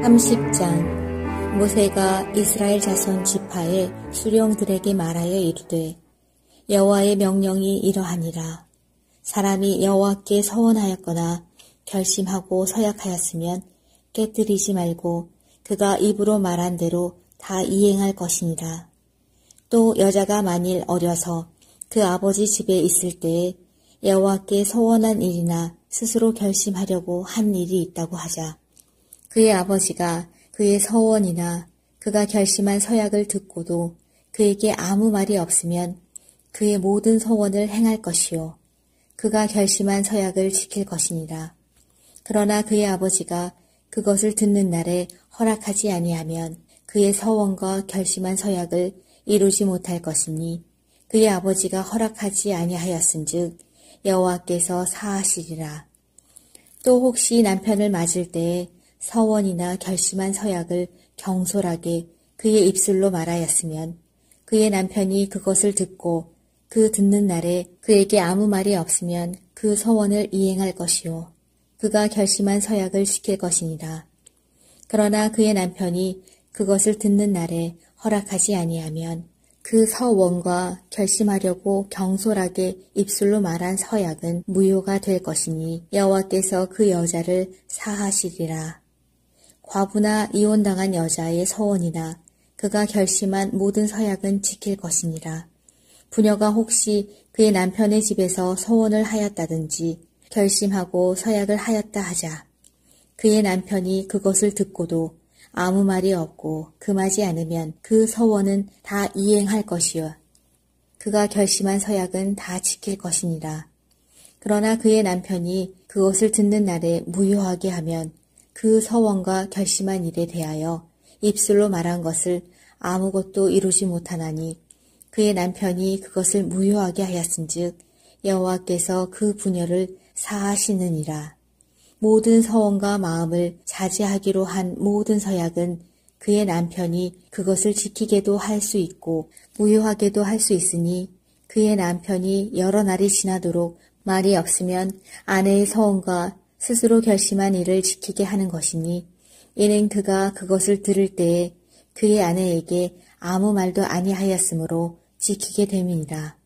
30장. 모세가 이스라엘 자손 지파의 수령들에게 말하여 이르되 여호와의 명령이 이러하니라. 사람이 여호와께 서원하였거나 결심하고 서약하였으면 깨뜨리지 말고 그가 입으로 말한 대로 다 이행할 것이니라. 또 여자가 만일 어려서 그 아버지 집에 있을 때에 여호와께 서원한 일이나 스스로 결심하려고 한 일이 있다고 하자. 그의 아버지가 그의 서원이나 그가 결심한 서약을 듣고도 그에게 아무 말이 없으면 그의 모든 서원을 행할 것이요 그가 결심한 서약을 지킬 것이니라. 그러나 그의 아버지가 그것을 듣는 날에 허락하지 아니하면 그의 서원과 결심한 서약을 이루지 못할 것이니 그의 아버지가 허락하지 아니하였은즉 여호와께서 사하시리라. 또 혹시 남편을 맞을 때에 서원이나 결심한 서약을 경솔하게 그의 입술로 말하였으면 그의 남편이 그것을 듣고 그 듣는 날에 그에게 아무 말이 없으면 그 서원을 이행할 것이요 그가 결심한 서약을 지킬 것이니라. 그러나 그의 남편이 그것을 듣는 날에 허락하지 아니하면 그 서원과 결심하려고 경솔하게 입술로 말한 서약은 무효가 될 것이니 여호와께서 그 여자를 사하시리라. 과부나 이혼당한 여자의 서원이나 그가 결심한 모든 서약은 지킬 것이니라. 부녀가 혹시 그의 남편의 집에서 서원을 하였다든지 결심하고 서약을 하였다 하자. 그의 남편이 그것을 듣고도 아무 말이 없고 금하지 않으면 그 서원은 다 이행할 것이요 그가 결심한 서약은 다 지킬 것이니라. 그러나 그의 남편이 그것을 듣는 날에 무효하게 하면 그 서원과 결심한 일에 대하여 입술로 말한 것을 아무것도 이루지 못하나니 그의 남편이 그것을 무효하게 하였은즉 여호와께서 그 부녀를 사하시느니라. 모든 서원과 마음을 자제하기로 한 모든 서약은 그의 남편이 그것을 지키게도 할 수 있고 무효하게도 할 수 있으니 그의 남편이 여러 날이 지나도록 말이 없으면 아내의 서원과 스스로 결심한 일을 지키게 하는 것이니 이는 그가 그것을 들을 때에 그의 아내에게 아무 말도 아니하였으므로 지키게 됨이니라.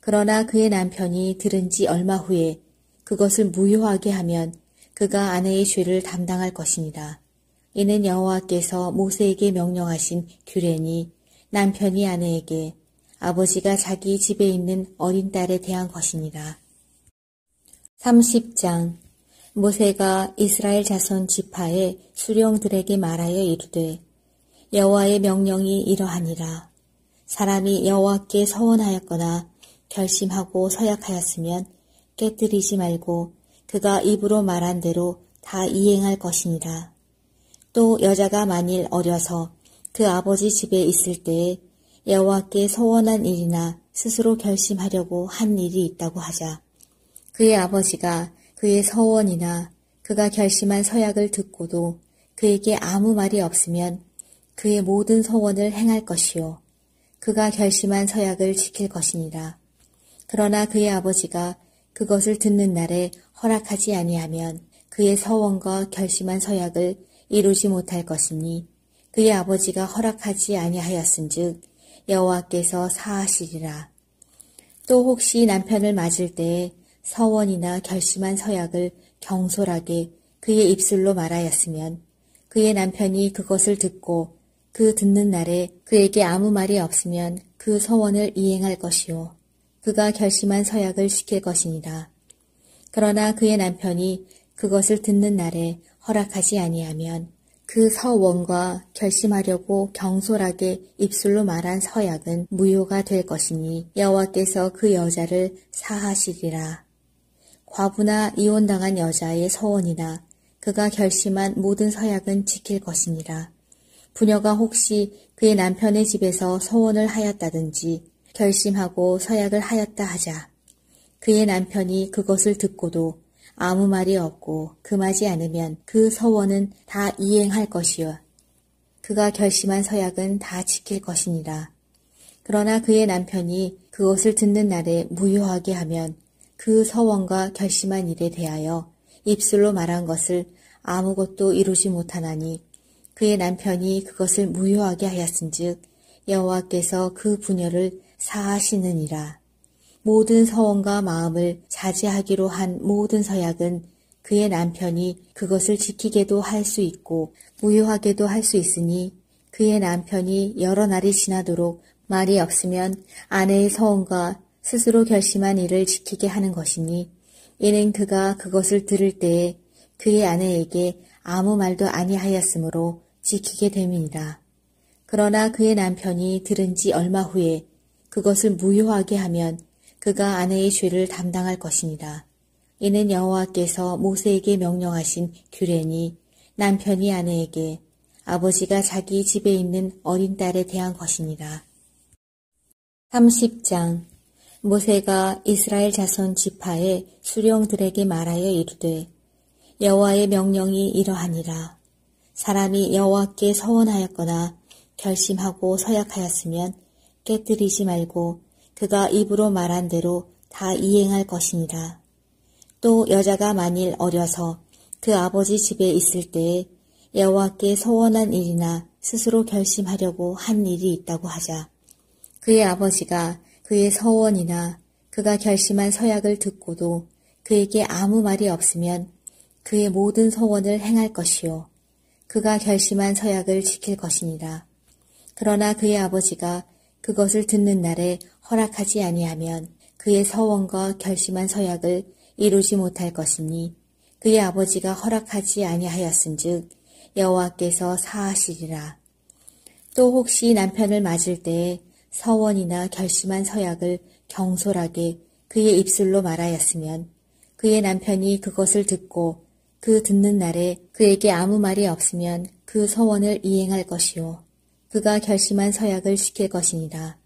그러나 그의 남편이 들은 지 얼마 후에 그것을 무효하게 하면 그가 아내의 죄를 담당할 것이니라. 이는 여호와께서 모세에게 명령하신 규례니 남편이 아내에게 아버지가 자기 집에 있는 어린 딸에 대한 것이니라. 30장. 모세가 이스라엘 자손 지파의 수령들에게 말하여 이르되 여호와의 명령이 이러하니라. 사람이 여호와께 서원하였거나 결심하고 서약하였으면 깨뜨리지 말고 그가 입으로 말한 대로 다 이행할 것이니라. 또 여자가 만일 어려서 그 아버지 집에 있을 때에 여호와께 서원한 일이나 스스로 결심하려고 한 일이 있다고 하자. 그의 아버지가 그의 서원이나 그가 결심한 서약을 듣고도 그에게 아무 말이 없으면 그의 모든 서원을 행할 것이요 그가 결심한 서약을 지킬 것이니라. 그러나 그의 아버지가 그것을 듣는 날에 허락하지 아니하면 그의 서원과 결심한 서약을 이루지 못할 것이니 그의 아버지가 허락하지 아니하였은즉 여호와께서 사하시리라. 또 혹시 남편을 맞을 때에 서원이나 결심한 서약을 경솔하게 그의 입술로 말하였으면 그의 남편이 그것을 듣고 그 듣는 날에 그에게 아무 말이 없으면 그 서원을 이행할 것이요 그가 결심한 서약을 지킬 것이니라. 그러나 그의 남편이 그것을 듣는 날에 허락하지 아니하면 그 서원과 결심하려고 경솔하게 입술로 말한 서약은 무효가 될 것이니 여호와께서 그 여자를 사하시리라. 과부나 이혼당한 여자의 서원이나 그가 결심한 모든 서약은 지킬 것이니라. 부녀가 혹시 그의 남편의 집에서 서원을 하였다든지 결심하고 서약을 하였다 하자. 그의 남편이 그것을 듣고도 아무 말이 없고 금하지 않으면 그 서원은 다 이행할 것이요 그가 결심한 서약은 다 지킬 것이니라. 그러나 그의 남편이 그것을 듣는 날에 무효하게 하면 그 서원과 결심한 일에 대하여 입술로 말한 것을 아무것도 이루지 못하나니 그의 남편이 그것을 무효하게 하였은즉 여호와께서 그 분열을 사하시느니라. 모든 서원과 마음을 자제하기로 한 모든 서약은 그의 남편이 그것을 지키게도 할 수 있고 무효하게도 할 수 있으니 그의 남편이 여러 날이 지나도록 말이 없으면 아내의 서원과 스스로 결심한 일을 지키게 하는 것이니 이는 그가 그것을 들을 때에 그의 아내에게 아무 말도 아니하였으므로 지키게 됨이니라. 그러나 그의 남편이 들은 지 얼마 후에 그것을 무효하게 하면 그가 아내의 죄를 담당할 것이니라. 이는 여호와께서 모세에게 명령하신 규례니 남편이 아내에게 아버지가 자기 집에 있는 어린 딸에 대한 것이니라. 30장 모세가 이스라엘 자손 지파의 수령들에게 말하여 이르되 여호와의 명령이 이러하니라. 사람이 여호와께 서원하였거나 결심하고 서약하였으면 깨뜨리지 말고 그가 입으로 말한 대로 다 이행할 것이니라. 또 여자가 만일 어려서 그 아버지 집에 있을 때에 여호와께 서원한 일이나 스스로 결심하려고 한 일이 있다고 하자. 그의 아버지가 그의 서원이나 그가 결심한 서약을 듣고도 그에게 아무 말이 없으면 그의 모든 서원을 행할 것이요. 그가 결심한 서약을 지킬 것이니라. 그러나 그의 아버지가 그것을 듣는 날에 허락하지 아니하면 그의 서원과 결심한 서약을 이루지 못할 것이니 그의 아버지가 허락하지 아니하였은즉 여호와께서 사하시리라. 또 혹시 남편을 맞을 때에 서원이나 결심한 서약을 경솔하게 그의 입술로 말하였으면 그의 남편이 그것을 듣고 그 듣는 날에 그에게 아무 말이 없으면 그 서원을 이행할 것이요. 그가 결심한 서약을 지킬 것이니라.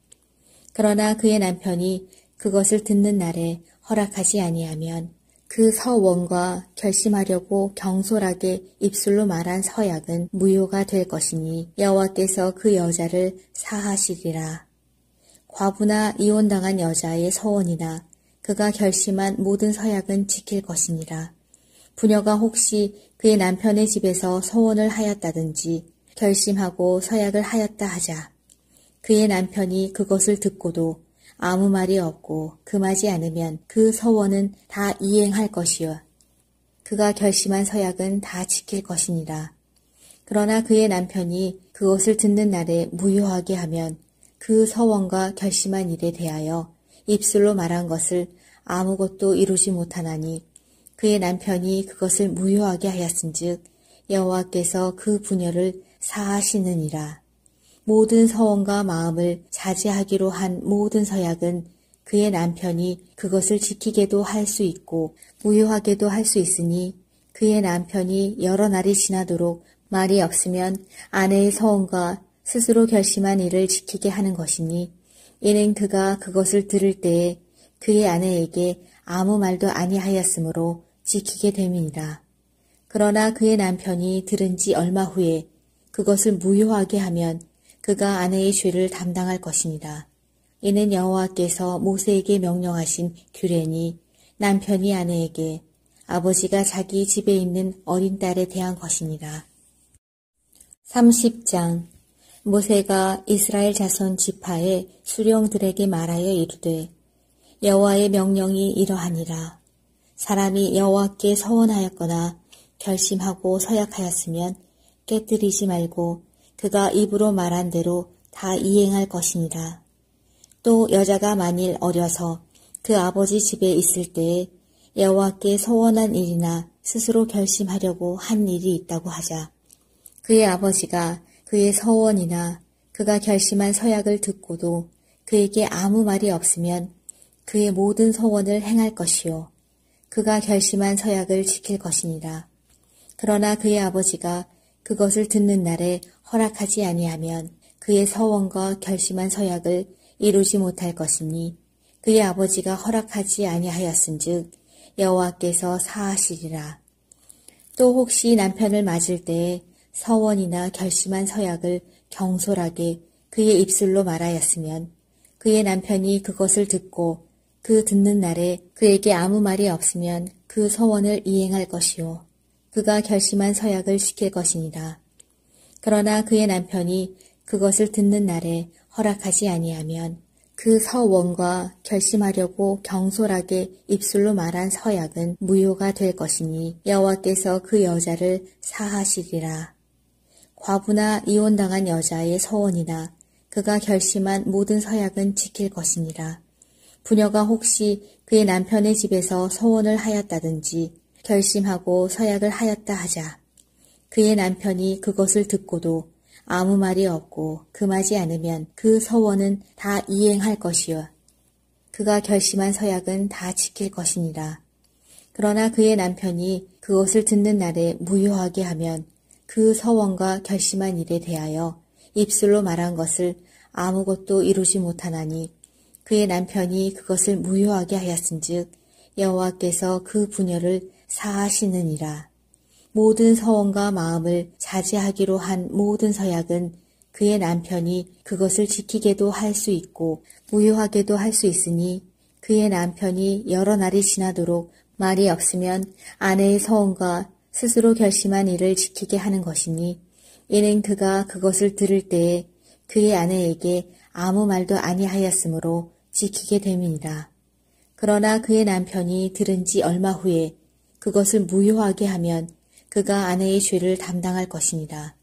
그러나 그의 남편이 그것을 듣는 날에 허락하지 아니하면 그 서원과 결심하려고 경솔하게 입술로 말한 서약은 무효가 될 것이니 여호와께서 그 여자를 사하시리라. 과부나 이혼당한 여자의 서원이나 그가 결심한 모든 서약은 지킬 것이니라. 부녀가 혹시 그의 남편의 집에서 서원을 하였다든지 결심하고 서약을 하였다 하자. 그의 남편이 그것을 듣고도 아무 말이 없고 금하지 않으면 그 서원은 다 이행할 것이요. 그가 결심한 서약은 다 지킬 것이니라. 그러나 그의 남편이 그것을 듣는 날에 무효하게 하면 그 서원과 결심한 일에 대하여 입술로 말한 것을 아무것도 이루지 못하나니 그의 남편이 그것을 무효하게 하였은즉 여호와께서 그 분열을 사하시느니라. 모든 서원과 마음을 자제하기로 한 모든 서약은 그의 남편이 그것을 지키게도 할 수 있고 무효하게도 할 수 있으니 그의 남편이 여러 날이 지나도록 말이 없으면 아내의 서원과 스스로 결심한 일을 지키게 하는 것이니 이는 그가 그것을 들을 때에 그의 아내에게 아무 말도 아니하였으므로 지키게 됨이니라. 그러나 그의 남편이 들은 지 얼마 후에 그것을 무효하게 하면 그가 아내의 죄를 담당할 것이니라. 이는 여호와께서 모세에게 명령하신 규례니 남편이 아내에게 아버지가 자기 집에 있는 어린 딸에 대한 것이니라. 30장 모세가 이스라엘 자손 지파의 수령들에게 말하여 이르되 여호와의 명령이 이러하니라. 사람이 여호와께 서원하였거나 결심하고 서약하였으면 깨뜨리지 말고 그가 입으로 말한 대로 다 이행할 것이니라. 또 여자가 만일 어려서 그 아버지 집에 있을 때에 여호와께 서원한 일이나 스스로 결심하려고 한 일이 있다고 하자. 그의 아버지가 그의 서원이나 그가 결심한 서약을 듣고도 그에게 아무 말이 없으면 그의 모든 서원을 행할 것이요. 그가 결심한 서약을 지킬 것이니라. 그러나 그의 아버지가 그것을 듣는 날에 허락하지 아니하면 그의 서원과 결심한 서약을 이루지 못할 것이니 그의 아버지가 허락하지 아니하였은즉 여호와께서 사하시리라. 또 혹시 남편을 맞을 때에 서원이나 결심한 서약을 경솔하게 그의 입술로 말하였으면 그의 남편이 그것을 듣고 그 듣는 날에 그에게 아무 말이 없으면 그 서원을 이행할 것이요. 그가 결심한 서약을 지킬 것이니라. 그러나 그의 남편이 그것을 듣는 날에 허락하지 아니하면 그 서원과 결심하려고 경솔하게 입술로 말한 서약은 무효가 될 것이니 여호와께서 그 여자를 사하시리라. 과부나 이혼당한 여자의 서원이나 그가 결심한 모든 서약은 지킬 것이니라. 부녀가 혹시 그의 남편의 집에서 서원을 하였다든지 결심하고 서약을 하였다 하자. 그의 남편이 그것을 듣고도 아무 말이 없고 금하지 않으면 그 서원은 다 이행할 것이요. 그가 결심한 서약은 다 지킬 것이니라. 그러나 그의 남편이 그것을 듣는 날에 무효하게 하면 그 서원과 결심한 일에 대하여 입술로 말한 것을 아무것도 이루지 못하나니 그의 남편이 그것을 무효하게 하였은즉 여호와께서 그 부녀를 사하시느니라. 모든 서원과 마음을 자제하기로 한 모든 서약은 그의 남편이 그것을 지키게도 할 수 있고 무효하게도 할 수 있으니 그의 남편이 여러 날이 지나도록 말이 없으면 아내의 서원과 스스로 결심한 일을 지키게 하는 것이니 이는 그가 그것을 들을 때에 그의 아내에게 아무 말도 아니하였으므로 지키게 됨이니라. 그러나 그의 남편이 들은 지 얼마 후에 그것을 무효하게 하면 그가 아내의 죄를 담당할 것이니라.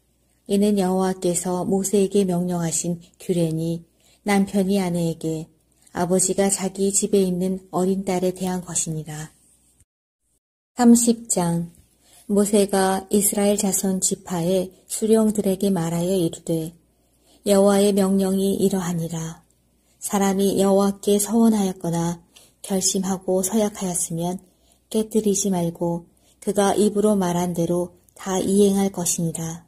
이는 여호와께서 모세에게 명령하신 규례니 남편이 아내에게 아버지가 자기 집에 있는 어린 딸에 대한 것이니라. 30장 모세가 이스라엘 자손 지파의 수령들에게 말하여 이르되 여호와의 명령이 이러하니라. 사람이 여호와께 서원하였거나 결심하고 서약하였으면 깨뜨리지 말고 그가 입으로 말한 대로 다 이행할 것이니라.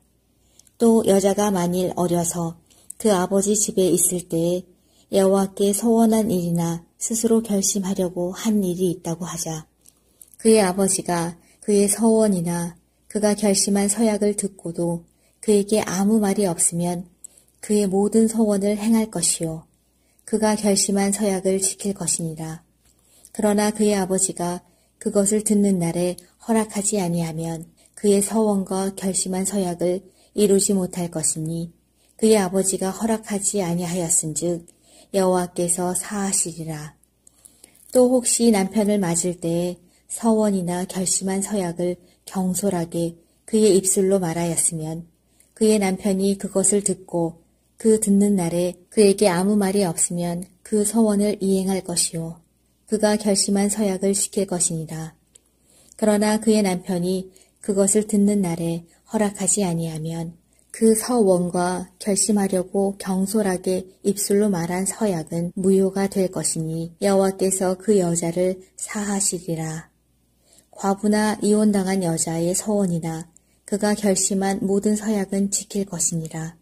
또 여자가 만일 어려서 그 아버지 집에 있을 때에 여호와께 서원한 일이나 스스로 결심하려고 한 일이 있다고 하자. 그의 아버지가 그의 서원이나 그가 결심한 서약을 듣고도 그에게 아무 말이 없으면 그의 모든 서원을 행할 것이요. 그가 결심한 서약을 지킬 것이니라. 그러나 그의 아버지가 그것을 듣는 날에 허락하지 아니하면 그의 서원과 결심한 서약을 이루지 못할 것이니 그의 아버지가 허락하지 아니하였은즉 여호와께서 사하시리라. 또 혹시 남편을 맞을 때에 서원이나 결심한 서약을 경솔하게 그의 입술로 말하였으면 그의 남편이 그것을 듣고 그 듣는 날에 그에게 아무 말이 없으면 그 서원을 이행할 것이요. 그가 결심한 서약을 지킬 것이니라. 그러나 그의 남편이 그것을 듣는 날에 허락하지 아니하면 그 서원과 결심하려고 경솔하게 입술로 말한 서약은 무효가 될 것이니 여호와께서 그 여자를 사하시리라. 과부나 이혼당한 여자의 서원이나 그가 결심한 모든 서약은 지킬 것이니라.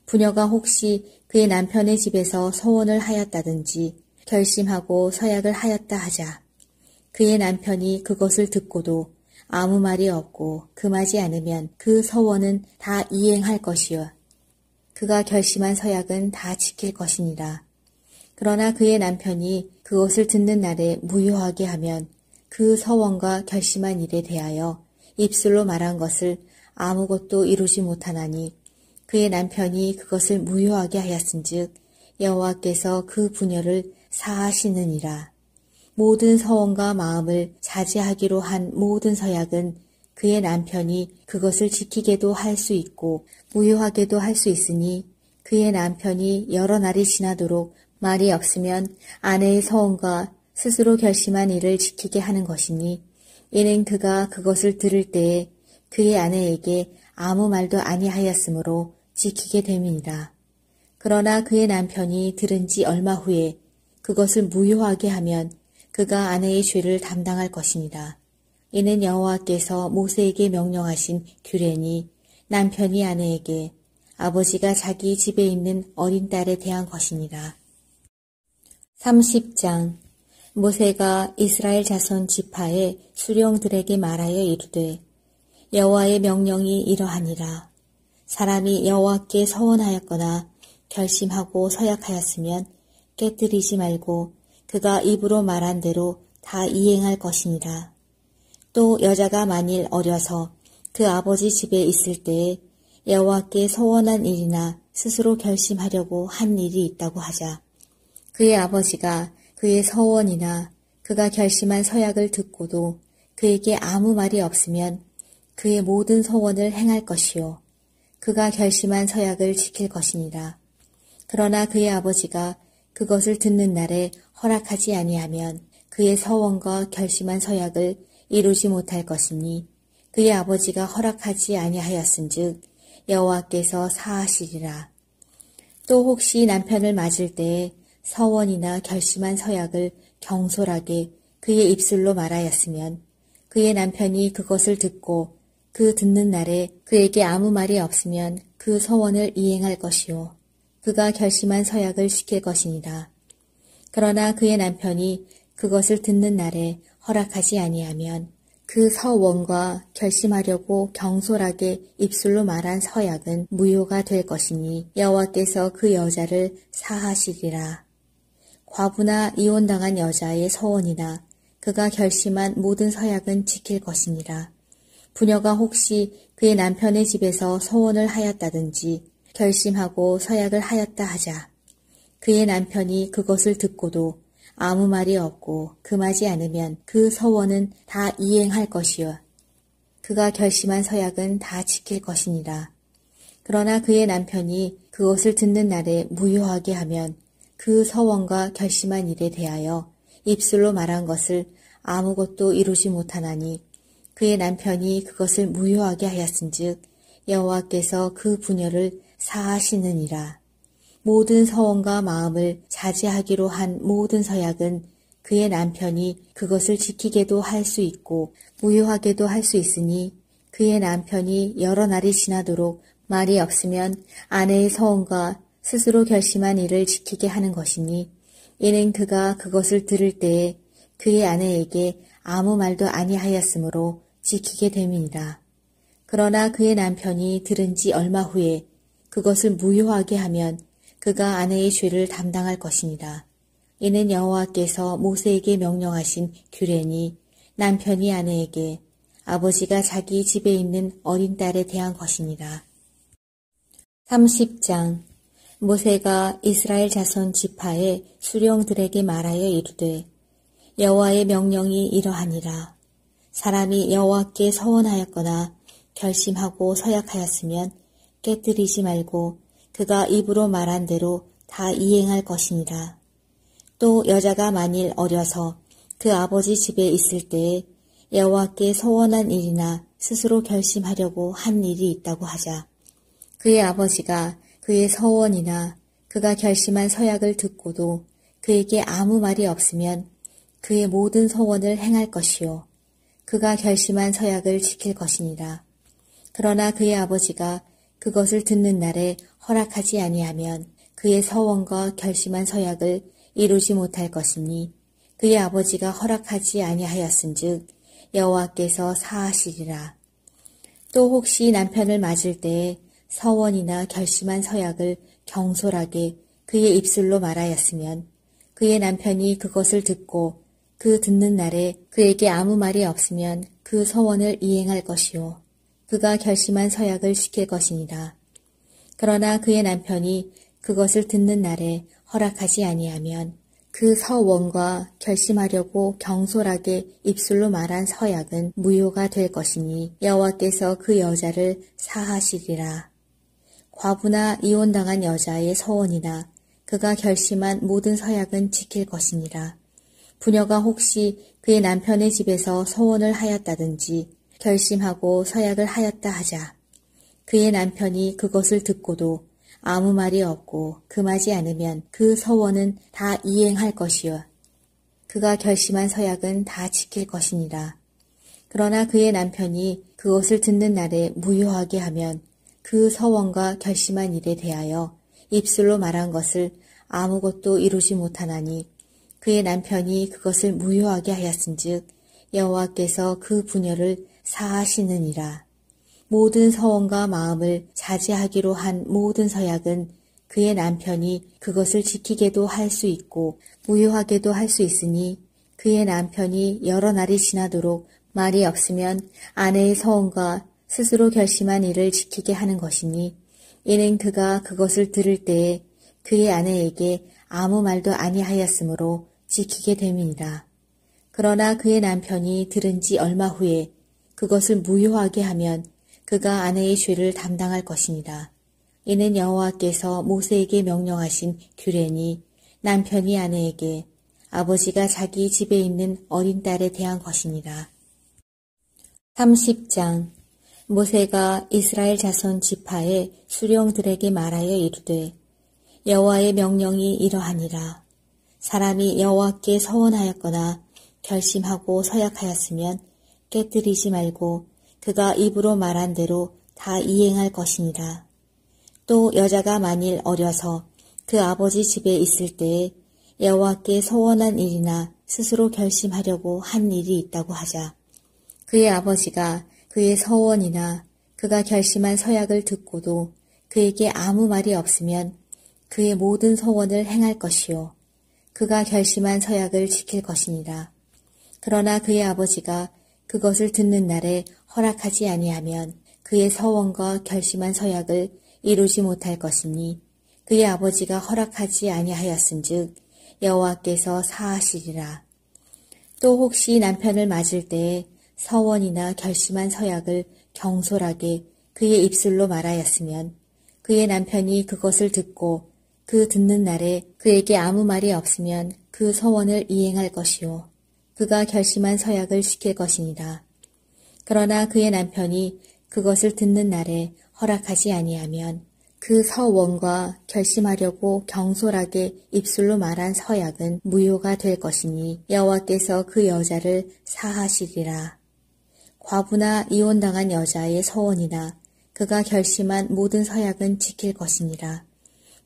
부녀가 혹시 그의 남편의 집에서 서원을 하였다든지 결심하고 서약을 하였다 하자. 그의 남편이 그것을 듣고도 아무 말이 없고 금하지 않으면 그 서원은 다 이행할 것이요. 그가 결심한 서약은 다 지킬 것이니라. 그러나 그의 남편이 그것을 듣는 날에 무효하게 하면 그 서원과 결심한 일에 대하여 입술로 말한 것을 아무것도 이루지 못하나니 그의 남편이 그것을 무효하게 하였은즉 여호와께서 그 부녀를 사하시느니라. 모든 서원과 마음을 자제하기로 한 모든 서약은 그의 남편이 그것을 지키게도 할 수 있고 무효하게도 할 수 있으니 그의 남편이 여러 날이 지나도록 말이 없으면 아내의 서원과 스스로 결심한 일을 지키게 하는 것이니 이는 그가 그것을 들을 때에 그의 아내에게 아무 말도 아니하였으므로 지키게 됨이니라. 그러나 그의 남편이 들은 지 얼마 후에 그것을 무효하게 하면 그가 아내의 죄를 담당할 것이니라. 이는 여호와께서 모세에게 명령하신 규례니 남편이 아내에게 아버지가 자기 집에 있는 어린 딸에 대한 것이니라. 30장 모세가 이스라엘 자손 지파의 수령들에게 말하여 이르되 여호와의 명령이 이러하니라. 사람이 여호와께 서원하였거나 결심하고 서약하였으면 깨뜨리지 말고 그가 입으로 말한 대로 다 이행할 것이니라. 또 여자가 만일 어려서 그 아버지 집에 있을 때에 여호와께 서원한 일이나 스스로 결심하려고 한 일이 있다고 하자 그의 아버지가 그의 서원이나 그가 결심한 서약을 듣고도 그에게 아무 말이 없으면 그의 모든 서원을 행할 것이요 그가 결심한 서약을 지킬 것이니라. 그러나 그의 아버지가 그것을 듣는 날에 허락하지 아니하면 그의 서원과 결심한 서약을 이루지 못할 것이니 그의 아버지가 허락하지 아니하였은즉 여호와께서 사하시리라. 또 혹시 남편을 맞을 때에 서원이나 결심한 서약을 경솔하게 그의 입술로 말하였으면 그의 남편이 그것을 듣고 그 듣는 날에 그에게 아무 말이 없으면 그 서원을 이행할 것이요 그가 결심한 서약을 지킬 것이니라. 그러나 그의 남편이 그것을 듣는 날에 허락하지 아니하면 그 서원과 결심하려고 경솔하게 입술로 말한 서약은 무효가 될 것이니 여호와께서 그 여자를 사하시리라. 과부나 이혼당한 여자의 서원이나 그가 결심한 모든 서약은 지킬 것이니라. 부녀가 혹시 그의 남편의 집에서 서원을 하였다든지 결심하고 서약을 하였다 하자 그의 남편이 그것을 듣고도 아무 말이 없고 금하지 않으면 그 서원은 다 이행할 것이요 그가 결심한 서약은 다 지킬 것이니라. 그러나 그의 남편이 그것을 듣는 날에 무효하게 하면 그 서원과 결심한 일에 대하여 입술로 말한 것을 아무것도 이루지 못하나니 그의 남편이 그것을 무효하게 하였은즉 여호와께서 그 부녀를 사하시느니라. 모든 서원과 마음을 자제하기로 한 모든 서약은 그의 남편이 그것을 지키게도 할 수 있고 무효하게도 할 수 있으니 그의 남편이 여러 날이 지나도록 말이 없으면 아내의 서원과 스스로 결심한 일을 지키게 하는 것이니 이는 그가 그것을 들을 때에 그의 아내에게 아무 말도 아니하였으므로 지키게 됨이니라. 그러나 그의 남편이 들은 지 얼마 후에 그것을 무효하게 하면 그가 아내의 죄를 담당할 것이니라. 이는 여호와께서 모세에게 명령하신 규례니 남편이 아내에게 아버지가 자기 집에 있는 어린 딸에 대한 것이니라. 30장 모세가 이스라엘 자손 지파의 수령들에게 말하여 이르되 여호와의 명령이 이러하니라. 사람이 여호와께 서원하였거나 결심하고 서약하였으면 깨뜨리지 말고 그가 입으로 말한 대로 다 이행할 것이니라. 또 여자가 만일 어려서 그 아버지 집에 있을 때에 여호와께 서원한 일이나 스스로 결심하려고 한 일이 있다고 하자 그의 아버지가 그의 서원이나 그가 결심한 서약을 듣고도 그에게 아무 말이 없으면 그의 모든 서원을 행할 것이요 그가 결심한 서약을 지킬 것이니라. 그러나 그의 아버지가 그것을 듣는 날에 허락하지 아니하면 그의 서원과 결심한 서약을 이루지 못할 것이니 그의 아버지가 허락하지 아니하였은즉 여호와께서 사하시리라. 또 혹시 남편을 맞을 때에 서원이나 결심한 서약을 경솔하게 그의 입술로 말하였으면 그의 남편이 그것을 듣고 그 듣는 날에 그에게 아무 말이 없으면 그 서원을 이행할 것이요 그가 결심한 서약을 지킬 것이니라. 그러나 그의 남편이 그것을 듣는 날에 허락하지 아니하면 그 서원과 결심하려고 경솔하게 입술로 말한 서약은 무효가 될 것이니 여호와께서 그 여자를 사하시리라. 과부나 이혼당한 여자의 서원이나 그가 결심한 모든 서약은 지킬 것이니라. 부녀가 혹시 그의 남편의 집에서 서원을 하였다든지 결심하고 서약을 하였다 하자 그의 남편이 그것을 듣고도 아무 말이 없고 금하지 않으면 그 서원은 다 이행할 것이요 그가 결심한 서약은 다 지킬 것이니라. 그러나 그의 남편이 그것을 듣는 날에 무효하게 하면 그 서원과 결심한 일에 대하여 입술로 말한 것을 아무것도 이루지 못하나니 그의 남편이 그것을 무효하게 하였은즉 여호와께서 그 부녀를 사하시느니라. 모든 서원과 마음을 자제하기로 한 모든 서약은 그의 남편이 그것을 지키게도 할 수 있고 무효하게도 할 수 있으니 그의 남편이 여러 날이 지나도록 말이 없으면 아내의 서원과 스스로 결심한 일을 지키게 하는 것이니 이는 그가 그것을 들을 때에 그의 아내에게 아무 말도 아니하였으므로 지키게 됨이니라. 그러나 그의 남편이 들은 지 얼마 후에 그것을 무효하게 하면 그가 아내의 죄를 담당할 것이니라. 이는 여호와께서 모세에게 명령하신 규례니 남편이 아내에게 아버지가 자기 집에 있는 어린 딸에 대한 것이니라. 30장 모세가 이스라엘 자손 지파의 수령들에게 말하여 이르되 여호와의 명령이 이러하니라. 사람이 여호와께 서원하였거나 결심하고 서약하였으면 깨뜨리지 말고 그가 입으로 말한 대로 다 이행할 것이니라. 또 여자가 만일 어려서 그 아버지 집에 있을 때에 여호와께 서원한 일이나 스스로 결심하려고 한 일이 있다고 하자. 그의 아버지가 그의 서원이나 그가 결심한 서약을 듣고도 그에게 아무 말이 없으면 그의 모든 서원을 행할 것이요 그가 결심한 서약을 지킬 것이니라. 그러나 그의 아버지가 그것을 듣는 날에 허락하지 아니하면 그의 서원과 결심한 서약을 이루지 못할 것이니 그의 아버지가 허락하지 아니하였은즉 여호와께서 사하시리라. 또 혹시 남편을 맞을 때에 서원이나 결심한 서약을 경솔하게 그의 입술로 말하였으면 그의 남편이 그것을 듣고 그 듣는 날에 그에게 아무 말이 없으면 그 서원을 이행할 것이요 그가 결심한 서약을 지킬 것이니라. 그러나 그의 남편이 그것을 듣는 날에 허락하지 아니하면 그 서원과 결심하려고 경솔하게 입술로 말한 서약은 무효가 될 것이니 여호와께서 그 여자를 사하시리라. 과부나 이혼당한 여자의 서원이나 그가 결심한 모든 서약은 지킬 것이니라.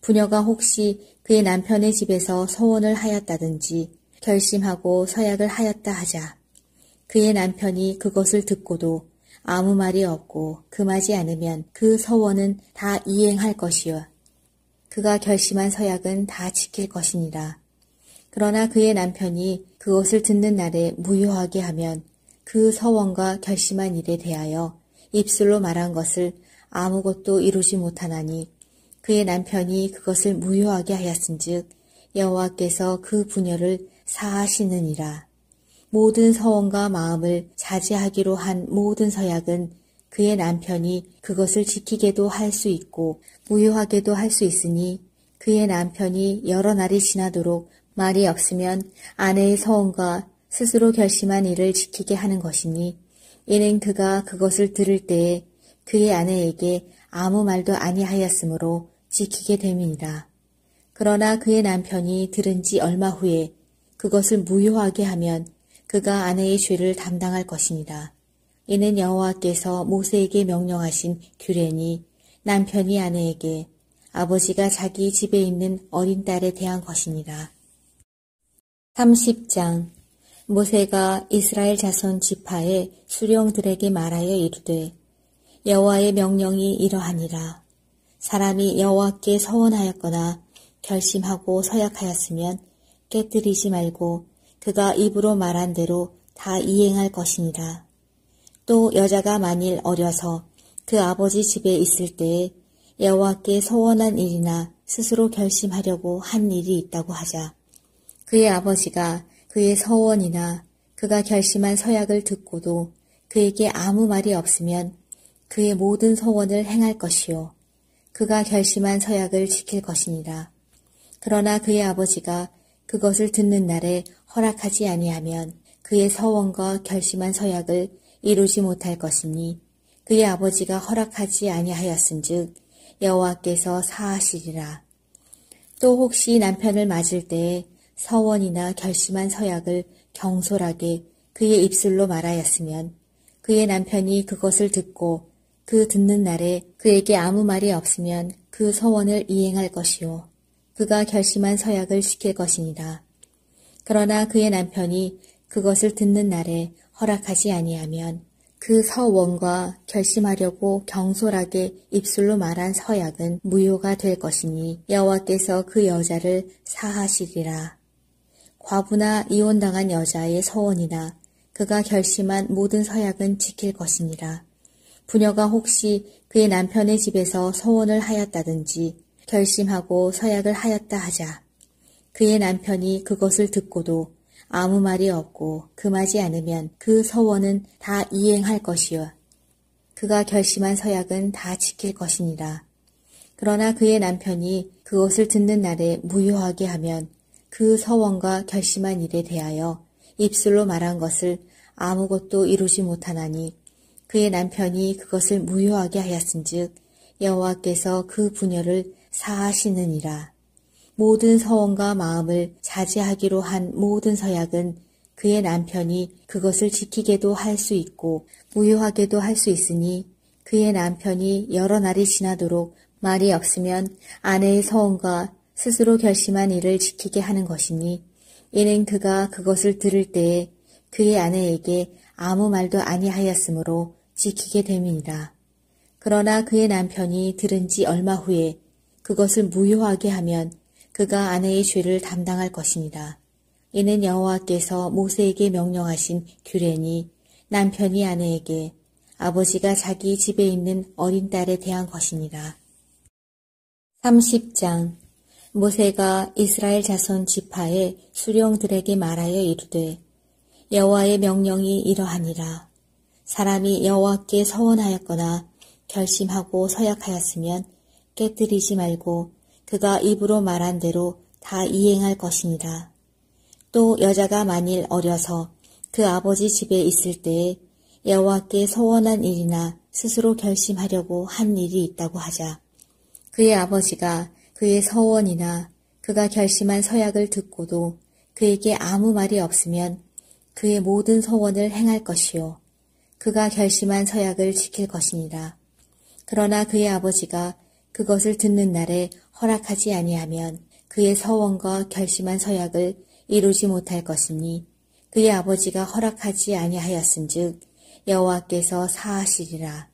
부녀가 혹시 그의 남편의 집에서 서원을 하였다든지 결심하고 서약을 하였다 하자. 그의 남편이 그것을 듣고도 아무 말이 없고 금하지 않으면 그 서원은 다 이행할 것이요 그가 결심한 서약은 다 지킬 것이니라. 그러나 그의 남편이 그것을 듣는 날에 무효하게 하면 그 서원과 결심한 일에 대하여 입술로 말한 것을 아무것도 이루지 못하나니 그의 남편이 그것을 무효하게 하였은즉 여호와께서 그 부녀를 사하시느니라. 모든 서원과 마음을 자제하기로 한 모든 서약은 그의 남편이 그것을 지키게도 할 수 있고 무효하게도 할 수 있으니 그의 남편이 여러 날이 지나도록 말이 없으면 아내의 서원과 스스로 결심한 일을 지키게 하는 것이니 이는 그가 그것을 들을 때에 그의 아내에게 아무 말도 아니하였으므로 지키게 됨이니라. 그러나 그의 남편이 들은 지 얼마 후에 그것을 무효하게 하면 그가 아내의 죄를 담당할 것이니라. 이는 여호와께서 모세에게 명령하신 규례니 남편이 아내에게 아버지가 자기 집에 있는 어린 딸에 대한 것이니라. 30장 모세가 이스라엘 자손 지파의 수령들에게 말하여 이르되 여호와의 명령이 이러하니라. 사람이 여호와께 서원하였거나 결심하고 서약하였으면 깨뜨리지 말고 그가 입으로 말한 대로 다 이행할 것이니라. 또 여자가 만일 어려서 그 아버지 집에 있을 때에 여호와께 서원한 일이나 스스로 결심하려고 한 일이 있다고 하자. 그의 아버지가 그의 서원이나 그가 결심한 서약을 듣고도 그에게 아무 말이 없으면 그의 모든 서원을 행할 것이요 그가 결심한 서약을 지킬 것이니라. 그러나 그의 아버지가 그것을 듣는 날에 허락하지 아니하면 그의 서원과 결심한 서약을 이루지 못할 것이니 그의 아버지가 허락하지 아니하였은즉 여호와께서 사하시리라. 또 혹시 남편을 맞을 때에 서원이나 결심한 서약을 경솔하게 그의 입술로 말하였으면 그의 남편이 그것을 듣고 그 듣는 날에 그에게 아무 말이 없으면 그 서원을 이행할 것이요 그가 결심한 서약을 지킬 것이니라. 그러나 그의 남편이 그것을 듣는 날에 허락하지 아니하면 그 서원과 결심하려고 경솔하게 입술로 말한 서약은 무효가 될 것이니 여호와께서 그 여자를 사하시리라. 과부나 이혼당한 여자의 서원이나 그가 결심한 모든 서약은 지킬 것이니라. 부녀가 혹시 그의 남편의 집에서 서원을 하였다든지 결심하고 서약을 하였다 하자. 그의 남편이 그것을 듣고도 아무 말이 없고 금하지 않으면 그 서원은 다 이행할 것이요. 그가 결심한 서약은 다 지킬 것이니라. 그러나 그의 남편이 그것을 듣는 날에 무효하게 하면 그 서원과 결심한 일에 대하여 입술로 말한 것을 아무것도 이루지 못하나니 그의 남편이 그것을 무효하게 하였은즉 여호와께서 그 부녀를 사하시느니라. 모든 서원과 마음을 자제하기로 한 모든 서약은 그의 남편이 그것을 지키게도 할 수 있고 무효하게도 할 수 있으니 그의 남편이 여러 날이 지나도록 말이 없으면 아내의 서원과 스스로 결심한 일을 지키게 하는 것이니 이는 그가 그것을 들을 때에 그의 아내에게 아무 말도 아니하였으므로 지키게 됨이니라. 그러나 그의 남편이 들은 지 얼마 후에 그것을 무효하게 하면 그가 아내의 죄를 담당할 것이니라. 이는 여호와께서 모세에게 명령하신 규례니 남편이 아내에게 아버지가 자기 집에 있는 어린 딸에 대한 것이니라. 30장 모세가 이스라엘 자손 지파의 수령들에게 말하여 이르되 여호와의 명령이 이러하니라. 사람이 여호와께 서원하였거나 결심하고 서약하였으면 깨뜨리지 말고 그가 입으로 말한 대로 다 이행할 것이니라. 또 여자가 만일 어려서 그 아버지 집에 있을 때에 여호와께 서원한 일이나 스스로 결심하려고 한 일이 있다고 하자. 그의 아버지가 그의 서원이나 그가 결심한 서약을 듣고도 그에게 아무 말이 없으면 그의 모든 서원을 행할 것이요. 그가 결심한 서약을 지킬 것이니라. 그러나 그의 아버지가 그것을 듣는 날에 허락하지 아니하면 그의 서원과 결심한 서약을 이루지 못할 것이니 그의 아버지가 허락하지 아니하였은즉 여호와께서 사하시리라.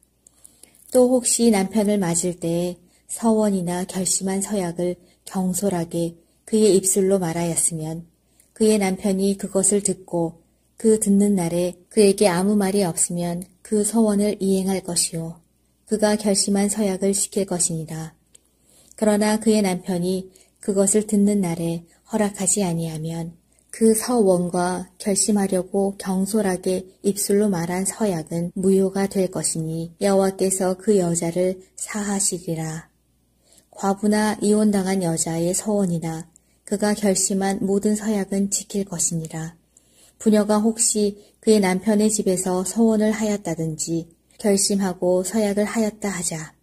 또 혹시 남편을 맞을 때에 서원이나 결심한 서약을 경솔하게 그의 입술로 말하였으면 그의 남편이 그것을 듣고 그 듣는 날에 그에게 아무 말이 없으면 그 서원을 이행할 것이요. 그가 결심한 서약을 지킬 것이니라. 그러나 그의 남편이 그것을 듣는 날에 허락하지 아니하면 그 서원과 결심하려고 경솔하게 입술로 말한 서약은 무효가 될 것이니 여호와께서 그 여자를 사하시리라. 과부나 이혼당한 여자의 서원이나 그가 결심한 모든 서약은 지킬 것이니라. 부녀가 혹시 그의 남편의 집에서 서원을 하였다든지 결심하고 서약을 하였다 하자.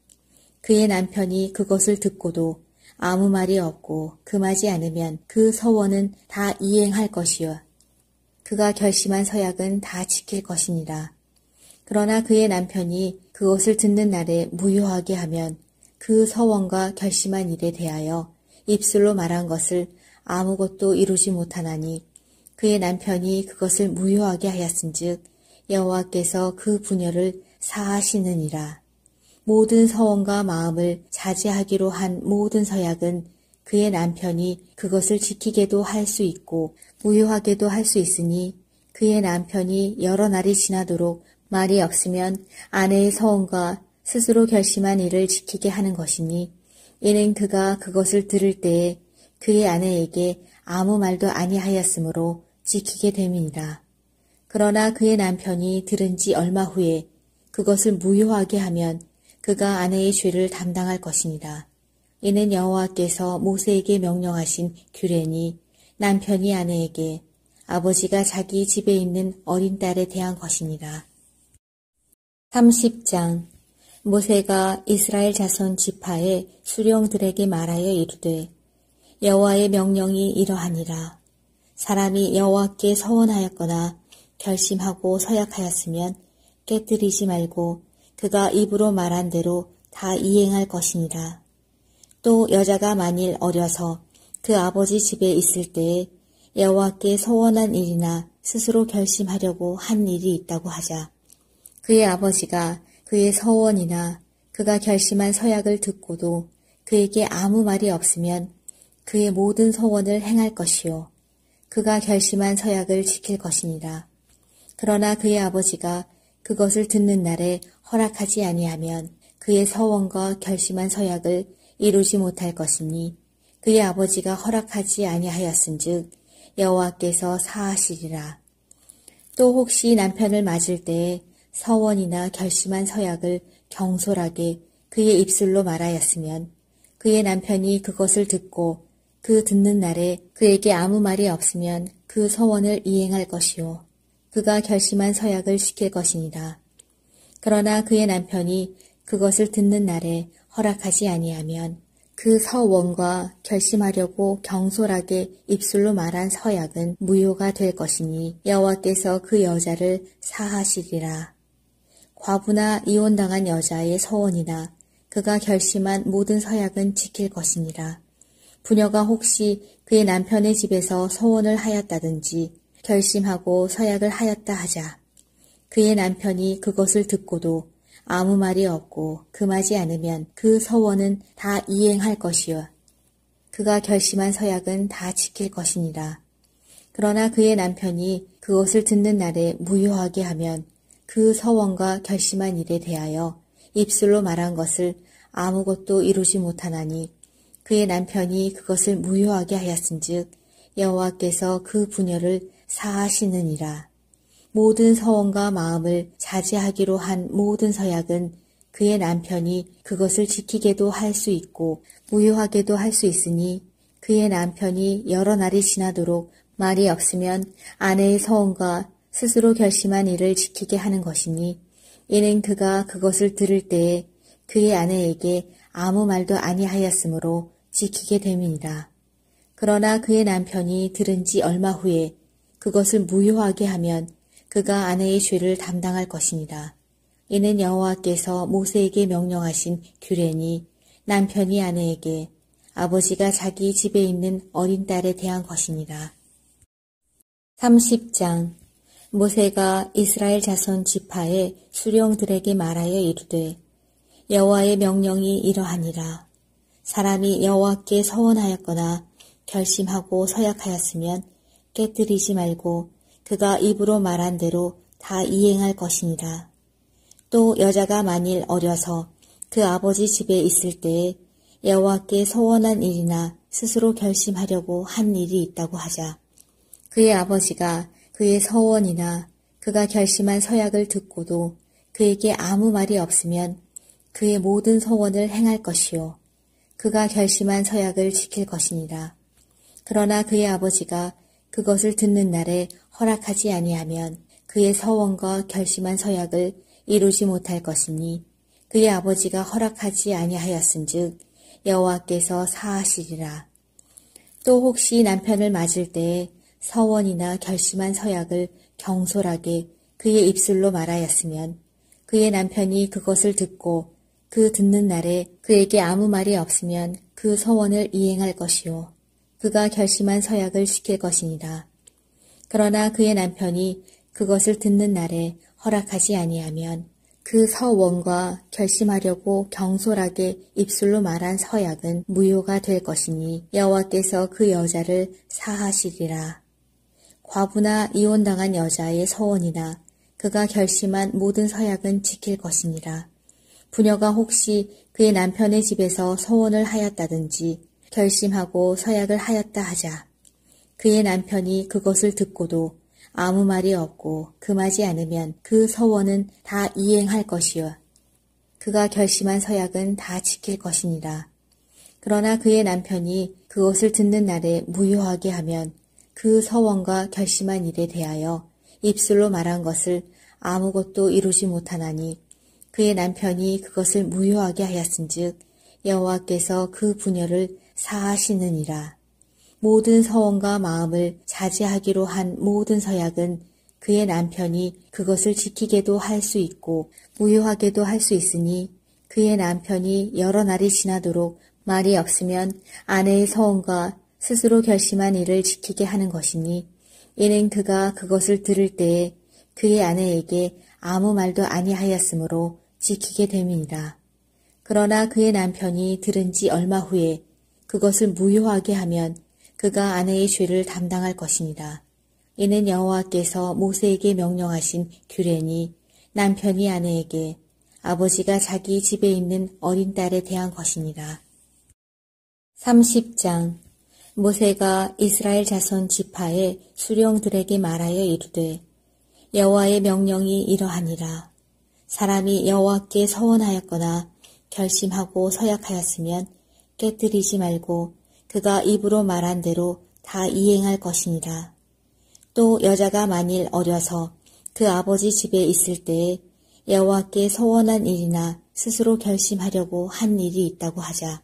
그의 남편이 그것을 듣고도 아무 말이 없고 금하지 않으면 그 서원은 다 이행할 것이요. 그가 결심한 서약은 다 지킬 것이니라. 그러나 그의 남편이 그것을 듣는 날에 무효하게 하면 그 서원과 결심한 일에 대하여 입술로 말한 것을 아무것도 이루지 못하나니 그의 남편이 그것을 무효하게 하였은즉 여호와께서 그 부녀를 사하시느니라. 모든 서원과 마음을 자제하기로 한 모든 서약은 그의 남편이 그것을 지키게도 할 수 있고 무효하게도 할 수 있으니 그의 남편이 여러 날이 지나도록 말이 없으면 아내의 서원과 스스로 결심한 일을 지키게 하는 것이니 이는 그가 그것을 들을 때에 그의 아내에게 아무 말도 아니하였으므로 지키게 됨이니라. 그러나 그의 남편이 들은 지 얼마 후에 그것을 무효하게 하면 그가 아내의 죄를 담당할 것이니라. 이는 여호와께서 모세에게 명령하신 규례니 남편이 아내에게 아버지가 자기 집에 있는 어린 딸에 대한 것이니라. 30장 모세가 이스라엘 자손 지파의 수령들에게 말하여 이르되 여호와의 명령이 이러하니라. 사람이 여호와께 서원하였거나 결심하고 서약하였으면 깨뜨리지 말고 그가 입으로 말한 대로 다 이행할 것이니라. 또 여자가 만일 어려서 그 아버지 집에 있을 때에 여호와께 서원한 일이나 스스로 결심하려고 한 일이 있다고 하자. 그의 아버지가 그의 서원이나 그가 결심한 서약을 듣고도 그에게 아무 말이 없으면 그의 모든 서원을 행할 것이요. 그가 결심한 서약을 지킬 것이니라. 그러나 그의 아버지가 그것을 듣는 날에 허락하지 아니하면 그의 서원과 결심한 서약을 이루지 못할 것이니 그의 아버지가 허락하지 아니하였은즉 여호와께서 사하시리라. 또 혹시 남편을 맞을 때에 서원이나 결심한 서약을 경솔하게 그의 입술로 말하였으면 그의 남편이 그것을 듣고 그 듣는 날에 그에게 아무 말이 없으면 그 서원을 이행할 것이요 그가 결심한 서약을 지킬 것이니라. 그러나 그의 남편이 그것을 듣는 날에 허락하지 아니하면 그 서원과 결심하려고 경솔하게 입술로 말한 서약은 무효가 될 것이니 여호와께서 그 여자를 사하시리라. 과부나 이혼당한 여자의 서원이나 그가 결심한 모든 서약은 지킬 것이니라. 부녀가 혹시 그의 남편의 집에서 서원을 하였다든지 결심하고 서약을 하였다 하자. 그의 남편이 그것을 듣고도 아무 말이 없고 금하지 않으면 그 서원은 다 이행할 것이요 그가 결심한 서약은 다 지킬 것이니라. 그러나 그의 남편이 그것을 듣는 날에 무효하게 하면 그 서원과 결심한 일에 대하여 입술로 말한 것을 아무것도 이루지 못하나니 그의 남편이 그것을 무효하게 하였은즉 여호와께서 그 부녀를 사하시느니라. 모든 서원과 마음을 자제하기로 한 모든 서약은 그의 남편이 그것을 지키게도 할 수 있고 무효하게도 할 수 있으니 그의 남편이 여러 날이 지나도록 말이 없으면 아내의 서원과 스스로 결심한 일을 지키게 하는 것이니 이는 그가 그것을 들을 때에 그의 아내에게 아무 말도 아니하였으므로 지키게 됨이니라. 그러나 그의 남편이 들은 지 얼마 후에 그것을 무효하게 하면 그가 아내의 죄를 담당할 것이니라. 이는 여호와께서 모세에게 명령하신 규례니 남편이 아내에게 아버지가 자기 집에 있는 어린 딸에 대한 것이니라. 30장 모세가 이스라엘 자손 지파의 수령들에게 말하여 이르되 여호와의 명령이 이러하니라. 사람이 여호와께 서원하였거나 결심하고 서약하였으면 깨뜨리지 말고 그가 입으로 말한 대로 다 이행할 것이니라. 또 여자가 만일 어려서 그 아버지 집에 있을 때에 여호와께 서원한 일이나 스스로 결심하려고 한 일이 있다고 하자. 그의 아버지가 그의 서원이나 그가 결심한 서약을 듣고도 그에게 아무 말이 없으면 그의 모든 서원을 행할 것이요 그가 결심한 서약을 지킬 것이니라. 그러나 그의 아버지가 그것을 듣는 날에 허락하지 아니하면 그의 서원과 결심한 서약을 이루지 못할 것이니 그의 아버지가 허락하지 아니하였은즉 여호와께서 사하시리라. 또 혹시 남편을 맞을 때에 서원이나 결심한 서약을 경솔하게 그의 입술로 말하였으면 그의 남편이 그것을 듣고 그 듣는 날에 그에게 아무 말이 없으면 그 서원을 이행할 것이요 그가 결심한 서약을 지킬 것이니라. 그러나 그의 남편이 그것을 듣는 날에 허락하지 아니하면 그 서원과 결심하려고 경솔하게 입술로 말한 서약은 무효가 될 것이니 여호와께서 그 여자를 사하시리라. 과부나 이혼당한 여자의 서원이나 그가 결심한 모든 서약은 지킬 것이니라. 부녀가 혹시 그의 남편의 집에서 서원을 하였다든지 결심하고 서약을 하였다 하자. 그의 남편이 그것을 듣고도 아무 말이 없고 금하지 않으면 그 서원은 다 이행할 것이요 그가 결심한 서약은 다 지킬 것이니라. 그러나 그의 남편이 그것을 듣는 날에 무효하게 하면 그 서원과 결심한 일에 대하여 입술로 말한 것을 아무것도 이루지 못하나니 그의 남편이 그것을 무효하게 하였은즉 여호와께서 그 부녀를 사하시느니라. 모든 서원과 마음을 자제하기로 한 모든 서약은 그의 남편이 그것을 지키게도 할 수 있고 무효하게도 할 수 있으니 그의 남편이 여러 날이 지나도록 말이 없으면 아내의 서원과 스스로 결심한 일을 지키게 하는 것이니 이는 그가 그것을 들을 때에 그의 아내에게 아무 말도 아니하였으므로 지키게 됨이니라. 그러나 그의 남편이 들은 지 얼마 후에 그것을 무효하게 하면 그가 아내의 죄를 담당할 것이니라. 이는 여호와께서 모세에게 명령하신 규례니 남편이 아내에게 아버지가 자기 집에 있는 어린 딸에 대한 것이니라. 30장. 모세가 이스라엘 자손 지파의 수령들에게 말하여 이르되 여호와의 명령이 이러하니라. 사람이 여호와께 서원하였거나 결심하고 서약하였으면 깨뜨리지 말고 그가 입으로 말한 대로 다 이행할 것이니라. 또 여자가 만일 어려서 그 아버지 집에 있을 때에 여호와께 서원한 일이나 스스로 결심하려고 한 일이 있다고 하자.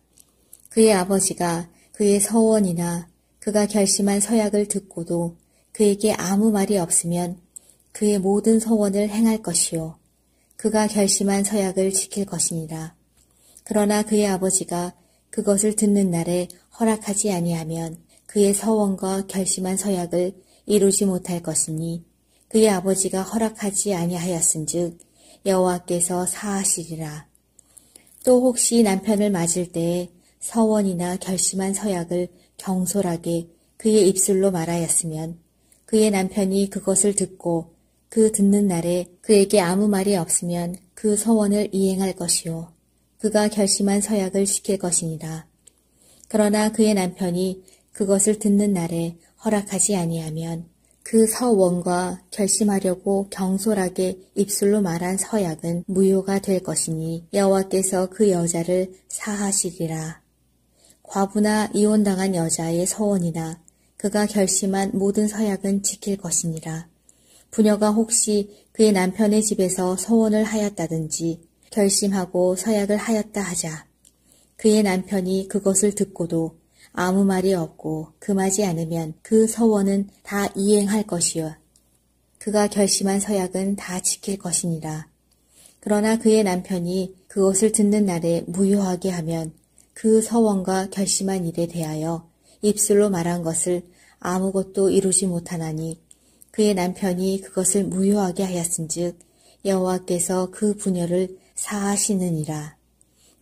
그의 아버지가 그의 서원이나 그가 결심한 서약을 듣고도 그에게 아무 말이 없으면 그의 모든 서원을 행할 것이요 그가 결심한 서약을 지킬 것이니라. 그러나 그의 아버지가 그것을 듣는 날에 허락하지 아니하면 그의 서원과 결심한 서약을 이루지 못할 것이니 그의 아버지가 허락하지 아니하였은즉 여호와께서 사하시리라. 또 혹시 남편을 맞을 때에 서원이나 결심한 서약을 경솔하게 그의 입술로 말하였으면 그의 남편이 그것을 듣고 그 듣는 날에 그에게 아무 말이 없으면 그 서원을 이행할 것이요 그가 결심한 서약을 지킬 것이니라. 그러나 그의 남편이 그것을 듣는 날에 허락하지 아니하면 그 서원과 결심하려고 경솔하게 입술로 말한 서약은 무효가 될 것이니 여호와께서 그 여자를 사하시리라. 과부나 이혼당한 여자의 서원이나 그가 결심한 모든 서약은 지킬 것이니라. 부녀가 혹시 그의 남편의 집에서 서원을 하였다든지 결심하고 서약을 하였다 하자. 그의 남편이 그것을 듣고도 아무 말이 없고 금하지 않으면 그 서원은 다 이행할 것이요 그가 결심한 서약은 다 지킬 것이니라. 그러나 그의 남편이 그것을 듣는 날에 무효하게 하면 그 서원과 결심한 일에 대하여 입술로 말한 것을 아무것도 이루지 못하나니 그의 남편이 그것을 무효하게 하였은즉 여호와께서 그 부녀를 사하시느니라.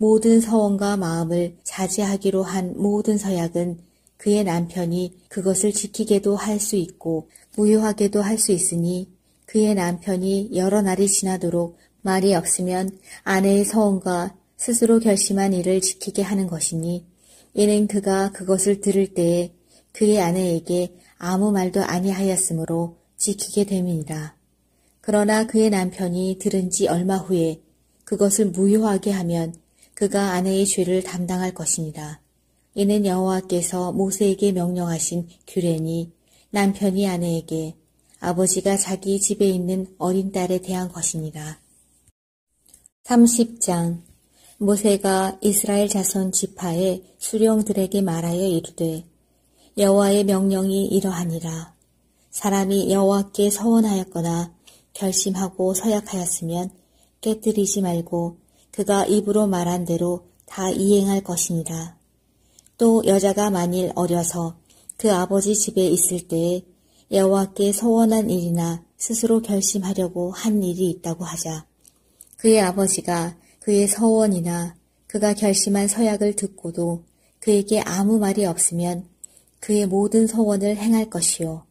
모든 서원과 마음을 자제하기로 한 모든 서약은 그의 남편이 그것을 지키게도 할 수 있고 무효하게도 할 수 있으니 그의 남편이 여러 날이 지나도록 말이 없으면 아내의 서원과 스스로 결심한 일을 지키게 하는 것이니 이는 그가 그것을 들을 때에 그의 아내에게 아무 말도 아니하였으므로 지키게 됨이니라. 그러나 그의 남편이 들은 지 얼마 후에 그것을 무효하게 하면 그가 아내의 죄를 담당할 것이니라. 이는 여호와께서 모세에게 명령하신 규례니 남편이 아내에게 아버지가 자기 집에 있는 어린 딸에 대한 것이니라. 30장. 모세가 이스라엘 자손 지파의 수령들에게 말하여 이르되 여호와의 명령이 이러하니라. 사람이 여호와께 서원하였거나 결심하고 서약하였으면 깨뜨리지 말고 그가 입으로 말한 대로 다 이행할 것이니라. 또 여자가 만일 어려서 그 아버지 집에 있을 때에 여호와께 서원한 일이나 스스로 결심하려고 한 일이 있다고 하자. 그의 아버지가 그의 서원이나 그가 결심한 서약을 듣고도 그에게 아무 말이 없으면 그의 모든 서원을 행할 것이요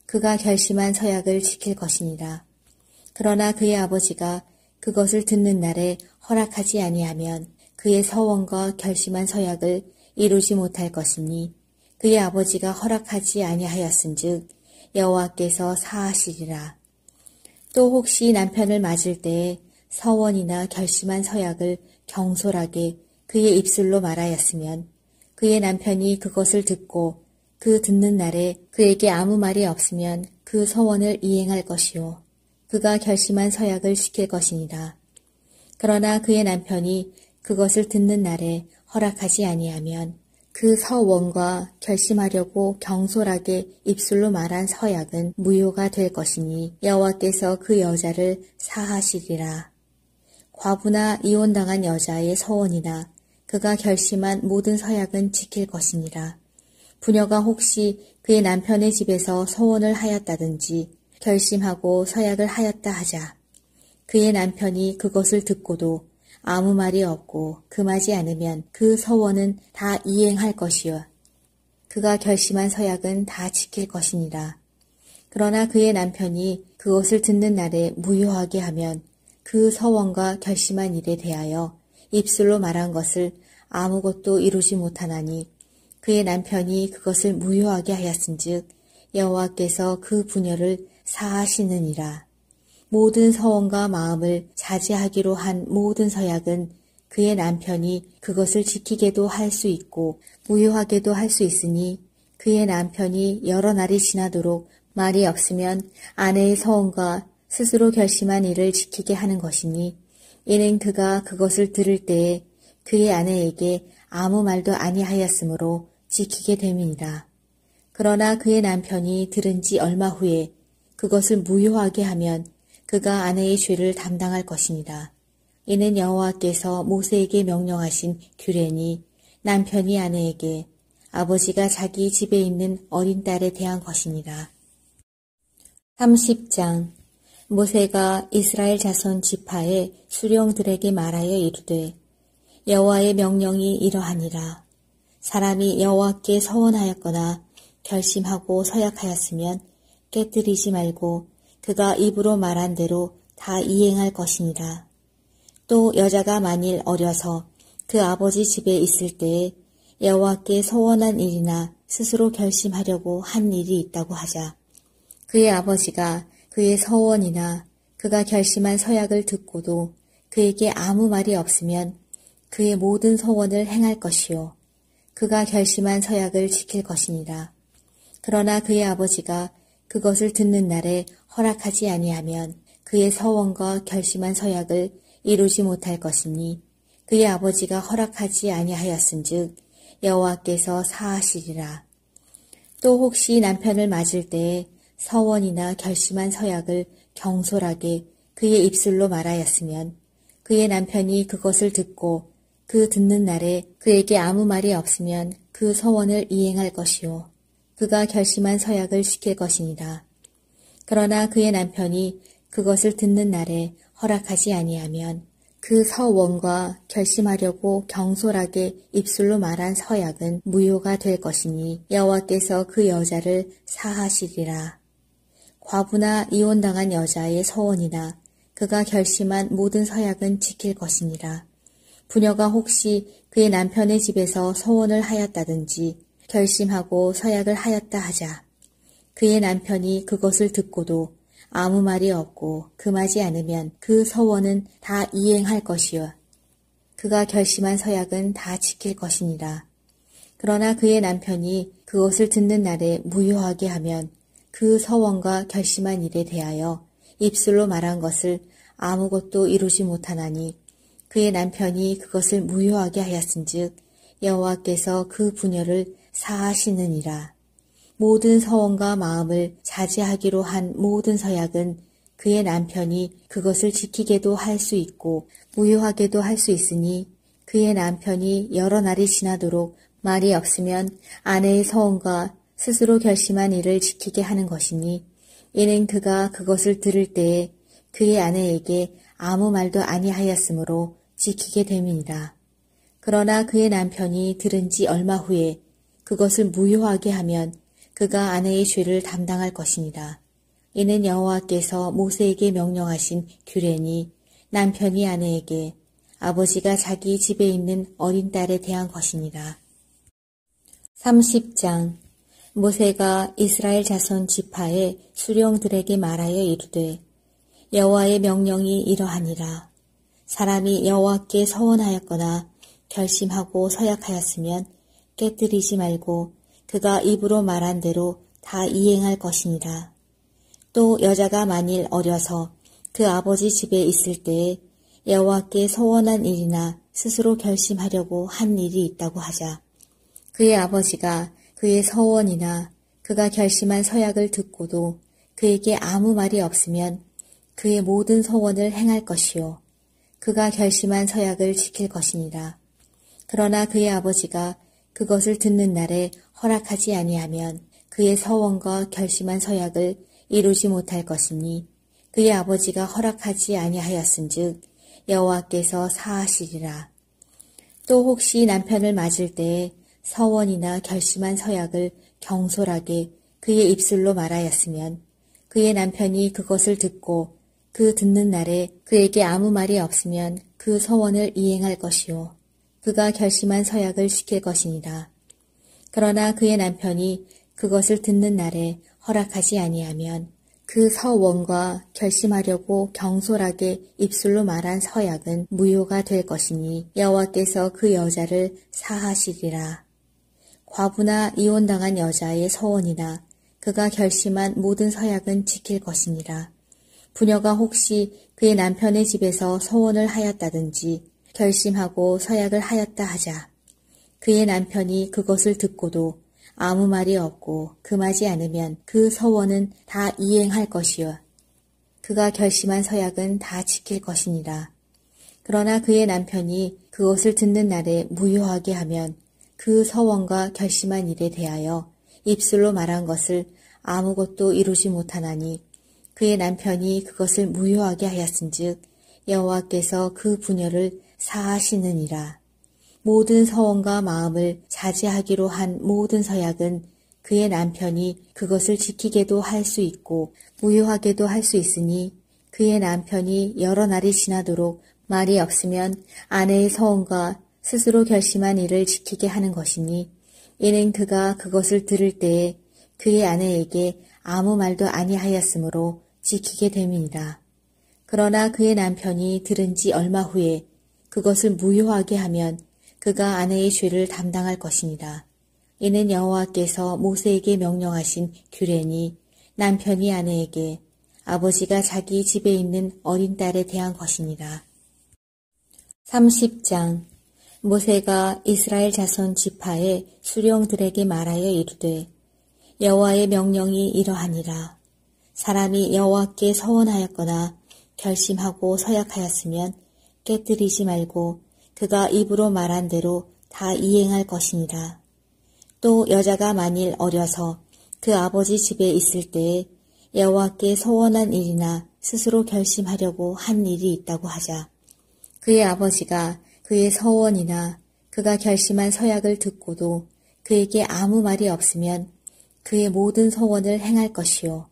그가 결심한 서약을 지킬 것이니라. 그러나 그의 아버지가 그것을 듣는 날에 허락하지 아니하면 그의 서원과 결심한 서약을 이루지 못할 것이니 그의 아버지가 허락하지 아니하였은즉 여호와께서 사하시리라. 또 혹시 남편을 맞을 때에 서원이나 결심한 서약을 경솔하게 그의 입술로 말하였으면 그의 남편이 그것을 듣고 그 듣는 날에 그에게 아무 말이 없으면 그 서원을 이행할 것이요 그가 결심한 서약을 지킬 것이니라. 그러나 그의 남편이 그것을 듣는 날에 허락하지 아니하면 그 서원과 결심하려고 경솔하게 입술로 말한 서약은 무효가 될 것이니 여호와께서 그 여자를 사하시리라. 과부나 이혼당한 여자의 서원이나 그가 결심한 모든 서약은 지킬 것이니라. 부녀가 혹시 그의 남편의 집에서 서원을 하였다든지 결심하고 서약을 하였다 하자. 그의 남편이 그것을 듣고도 아무 말이 없고 금하지 않으면 그 서원은 다 이행할 것이요 그가 결심한 서약은 다 지킬 것이니라. 그러나 그의 남편이 그것을 듣는 날에 무효하게 하면 그 서원과 결심한 일에 대하여 입술로 말한 것을 아무것도 이루지 못하나니 그의 남편이 그것을 무효하게 하였은즉 여호와께서 그 분열을 사하시느니라. 모든 서원과 마음을 자제하기로 한 모든 서약은 그의 남편이 그것을 지키게도 할 수 있고 무효하게도 할 수 있으니 그의 남편이 여러 날이 지나도록 말이 없으면 아내의 서원과 스스로 결심한 일을 지키게 하는 것이니 이는 그가 그것을 들을 때에 그의 아내에게 아무 말도 아니하였으므로 지키게 됨이니라. 그러나 그의 남편이 들은 지 얼마 후에 그것을 무효하게 하면 그가 아내의 죄를 담당할 것이니라. 이는 여호와께서 모세에게 명령하신 규례니 남편이 아내에게 아버지가 자기 집에 있는 어린 딸에 대한 것이니라. 30장 모세가 이스라엘 자손 지파의 수령들에게 말하여 이르되 여호와의 명령이 이러하니라. 사람이 여호와께 서원하였거나 결심하고 서약하였으면 깨뜨리지 말고 그가 입으로 말한 대로 다 이행할 것이니라. 또 여자가 만일 어려서 그 아버지 집에 있을 때에 여호와께 서원한 일이나 스스로 결심하려고 한 일이 있다고 하자. 그의 아버지가 그의 서원이나 그가 결심한 서약을 듣고도 그에게 아무 말이 없으면 그의 모든 서원을 행할 것이요. 그가 결심한 서약을 지킬 것이니라. 그러나 그의 아버지가 그것을 듣는 날에 허락하지 아니하면 그의 서원과 결심한 서약을 이루지 못할 것이니 그의 아버지가 허락하지 아니하였은즉 여호와께서 사하시리라. 또 혹시 남편을 맞을 때에 서원이나 결심한 서약을 경솔하게 그의 입술로 말하였으면 그의 남편이 그것을 듣고 그 듣는 날에 그에게 아무 말이 없으면 그 서원을 이행할 것이요. 그가 결심한 서약을 지킬 것이니라. 그러나 그의 남편이 그것을 듣는 날에 허락하지 아니하면 그 서원과 결심하려고 경솔하게 입술로 말한 서약은 무효가 될 것이니 여호와께서 그 여자를 사하시리라. 과부나 이혼당한 여자의 서원이나 그가 결심한 모든 서약은 지킬 것이니라. 부녀가 혹시 그의 남편의 집에서 서원을 하였다든지 결심하고 서약을 하였다 하자. 그의 남편이 그것을 듣고도 아무 말이 없고 금하지 않으면 그 서원은 다 이행할 것이요. 그가 결심한 서약은 다 지킬 것이니라. 그러나 그의 남편이 그것을 듣는 날에 무효하게 하면 그 서원과 결심한 일에 대하여 입술로 말한 것을 아무것도 이루지 못하나니 그의 남편이 그것을 무효하게 하였은즉 여호와께서 그 분열을 사하시느니라. 모든 서원과 마음을 자제하기로 한 모든 서약은 그의 남편이 그것을 지키게도 할 수 있고 무효하게도 할 수 있으니 그의 남편이 여러 날이 지나도록 말이 없으면 아내의 서원과 스스로 결심한 일을 지키게 하는 것이니 이는 그가 그것을 들을 때에 그의 아내에게 아무 말도 아니하였으므로 지키게 됨이니라. 그러나 그의 남편이 들은 지 얼마 후에 그것을 무효하게 하면 그가 아내의 죄를 담당할 것이니라. 이는 여호와께서 모세에게 명령하신 규례니 남편이 아내에게 아버지가 자기 집에 있는 어린 딸에 대한 것이니라. 30장 모세가 이스라엘 자손 지파의 수령들에게 말하여 이르되 여호와의 명령이 이러하니라. 사람이 여호와께 서원하였거나 결심하고 서약하였으면 깨뜨리지 말고 그가 입으로 말한 대로 다 이행할 것이니라. 또 여자가 만일 어려서 그 아버지 집에 있을 때에 여호와께 서원한 일이나 스스로 결심하려고 한 일이 있다고 하자. 그의 아버지가 그의 서원이나 그가 결심한 서약을 듣고도 그에게 아무 말이 없으면 그의 모든 서원을 행할 것이요. 그가 결심한 서약을 지킬 것이니라. 그러나 그의 아버지가 그것을 듣는 날에 허락하지 아니하면 그의 서원과 결심한 서약을 이루지 못할 것이니 그의 아버지가 허락하지 아니하였은즉 여호와께서 사하시리라. 또 혹시 남편을 맞을 때에 서원이나 결심한 서약을 경솔하게 그의 입술로 말하였으면 그의 남편이 그것을 듣고 그 듣는 날에 그에게 아무 말이 없으면 그 서원을 이행할 것이요. 그가 결심한 서약을 지킬 것이니라. 그러나 그의 남편이 그것을 듣는 날에 허락하지 아니하면 그 서원과 결심하려고 경솔하게 입술로 말한 서약은 무효가 될 것이니 여호와께서 그 여자를 사하시리라. 과부나 이혼당한 여자의 서원이나 그가 결심한 모든 서약은 지킬 것이니라. 부녀가 혹시 그의 남편의 집에서 서원을 하였다든지 결심하고 서약을 하였다 하자. 그의 남편이 그것을 듣고도 아무 말이 없고 금하지 않으면 그 서원은 다 이행할 것이요. 그가 결심한 서약은 다 지킬 것이니라. 그러나 그의 남편이 그것을 듣는 날에 무효하게 하면 그 서원과 결심한 일에 대하여 입술로 말한 것을 아무것도 이루지 못하나니 그의 남편이 그것을 무효하게 하였은즉 여호와께서 그 부녀를 사하시느니라. 모든 서원과 마음을 자제하기로 한 모든 서약은 그의 남편이 그것을 지키게도 할 수 있고 무효하게도 할 수 있으니 그의 남편이 여러 날이 지나도록 말이 없으면 아내의 서원과 스스로 결심한 일을 지키게 하는 것이니 이는 그가 그것을 들을 때에 그의 아내에게 아무 말도 아니하였으므로 지키게 됨이니라. 그러나 그의 남편이 들은 지 얼마 후에 그것을 무효하게 하면 그가 아내의 죄를 담당할 것이니라. 이는 여호와께서 모세에게 명령하신 규례니 남편이 아내에게 아버지가 자기 집에 있는 어린 딸에 대한 것이니라. 30장 모세가 이스라엘 자손 지파의 수령들에게 말하여 이르되 여호와의 명령이 이러하니라. 사람이 여호와께 서원하였거나 결심하고 서약하였으면 깨뜨리지 말고 그가 입으로 말한 대로 다 이행할 것이니라. 또 여자가 만일 어려서 그 아버지 집에 있을 때에 여호와께 서원한 일이나 스스로 결심하려고 한 일이 있다고 하자. 그의 아버지가 그의 서원이나 그가 결심한 서약을 듣고도 그에게 아무 말이 없으면 그의 모든 서원을 행할 것이요.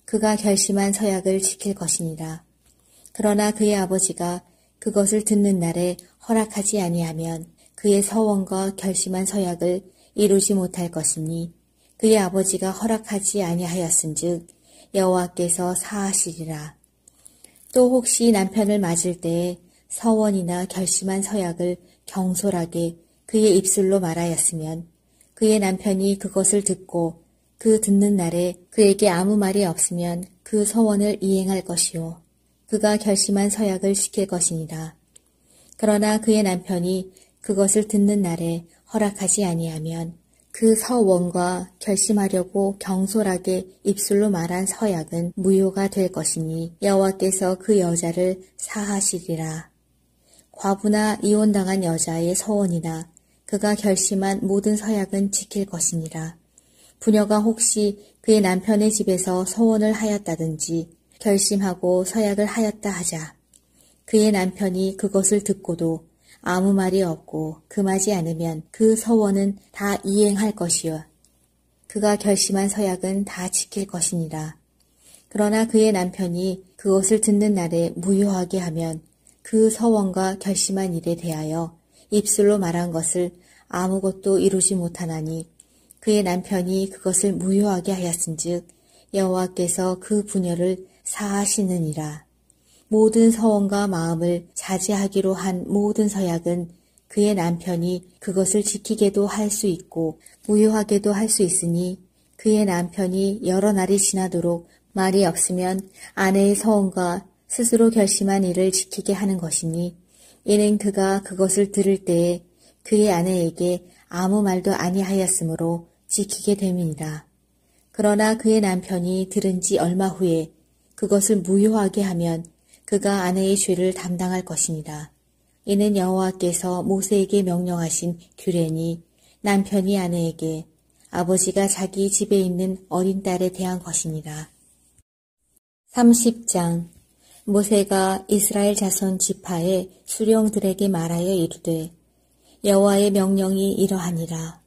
그가 결심한 서약을 지킬 것이니라. 그러나 그의 아버지가 그것을 듣는 날에 허락하지 아니하면 그의 서원과 결심한 서약을 이루지 못할 것이니 그의 아버지가 허락하지 아니하였은즉 여호와께서 사하시리라. 또 혹시 남편을 맞을 때에 서원이나 결심한 서약을 경솔하게 그의 입술로 말하였으면 그의 남편이 그것을 듣고 그 듣는 날에 그에게 아무 말이 없으면 그 서원을 이행할 것이요. 그가 결심한 서약을 지킬 것이니라. 그러나 그의 남편이 그것을 듣는 날에 허락하지 아니하면 그 서원과 결심하려고 경솔하게 입술로 말한 서약은 무효가 될 것이니 여호와께서 그 여자를 사하시리라. 과부나 이혼당한 여자의 서원이나 그가 결심한 모든 서약은 지킬 것이니라. 부녀가 혹시 그의 남편의 집에서 서원을 하였다든지 결심하고 서약을 하였다 하자. 그의 남편이 그것을 듣고도 아무 말이 없고 금하지 않으면 그 서원은 다 이행할 것이요. 그가 결심한 서약은 다 지킬 것이니라. 그러나 그의 남편이 그것을 듣는 날에 무효하게 하면 그 서원과 결심한 일에 대하여 입술로 말한 것을 아무것도 이루지 못하나니 그의 남편이 그것을 무효하게 하였은즉 여호와께서 그 부녀를 사하시느니라. 모든 서원과 마음을 자제하기로 한 모든 서약은 그의 남편이 그것을 지키게도 할 수 있고 무효하게도 할 수 있으니 그의 남편이 여러 날이 지나도록 말이 없으면 아내의 서원과 스스로 결심한 일을 지키게 하는 것이니 이는 그가 그것을 들을 때에 그의 아내에게 아무 말도 아니하였으므로 지키게 됨이니라. 그러나 그의 남편이 들은 지 얼마 후에 그것을 무효하게 하면 그가 아내의 죄를 담당할 것이니라. 이는 여호와께서 모세에게 명령하신 규례니 남편이 아내에게 아버지가 자기 집에 있는 어린 딸에 대한 것이니라. 30장 모세가 이스라엘 자손 지파의 수령들에게 말하여 이르되 여호와의 명령이 이러하니라.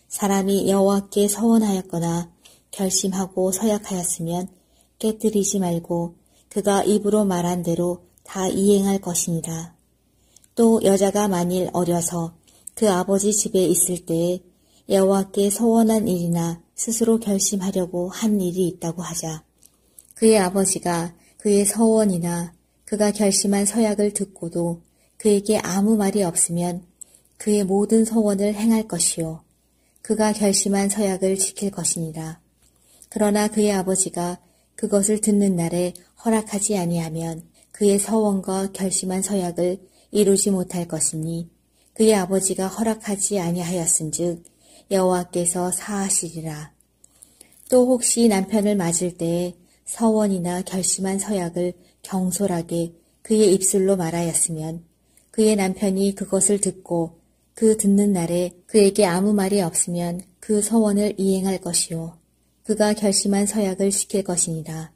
사람이 여호와께 서원하였거나 결심하고 서약하였으면 깨뜨리지 말고 그가 입으로 말한 대로 다 이행할 것이니라. 또 여자가 만일 어려서 그 아버지 집에 있을 때에 여호와께 서원한 일이나 스스로 결심하려고 한 일이 있다고 하자. 그의 아버지가 그의 서원이나 그가 결심한 서약을 듣고도 그에게 아무 말이 없으면 그의 모든 서원을 행할 것이요. 그가 결심한 서약을 지킬 것이니라. 그러나 그의 아버지가 그것을 듣는 날에 허락하지 아니하면 그의 서원과 결심한 서약을 이루지 못할 것이니 그의 아버지가 허락하지 아니하였은즉 여호와께서 사하시리라. 또 혹시 남편을 맞을 때에 서원이나 결심한 서약을 경솔하게 그의 입술로 말하였으면 그의 남편이 그것을 듣고 그 듣는 날에 그에게 아무 말이 없으면 그 서원을 이행할 것이요. 그가 결심한 서약을 지킬 것이니라.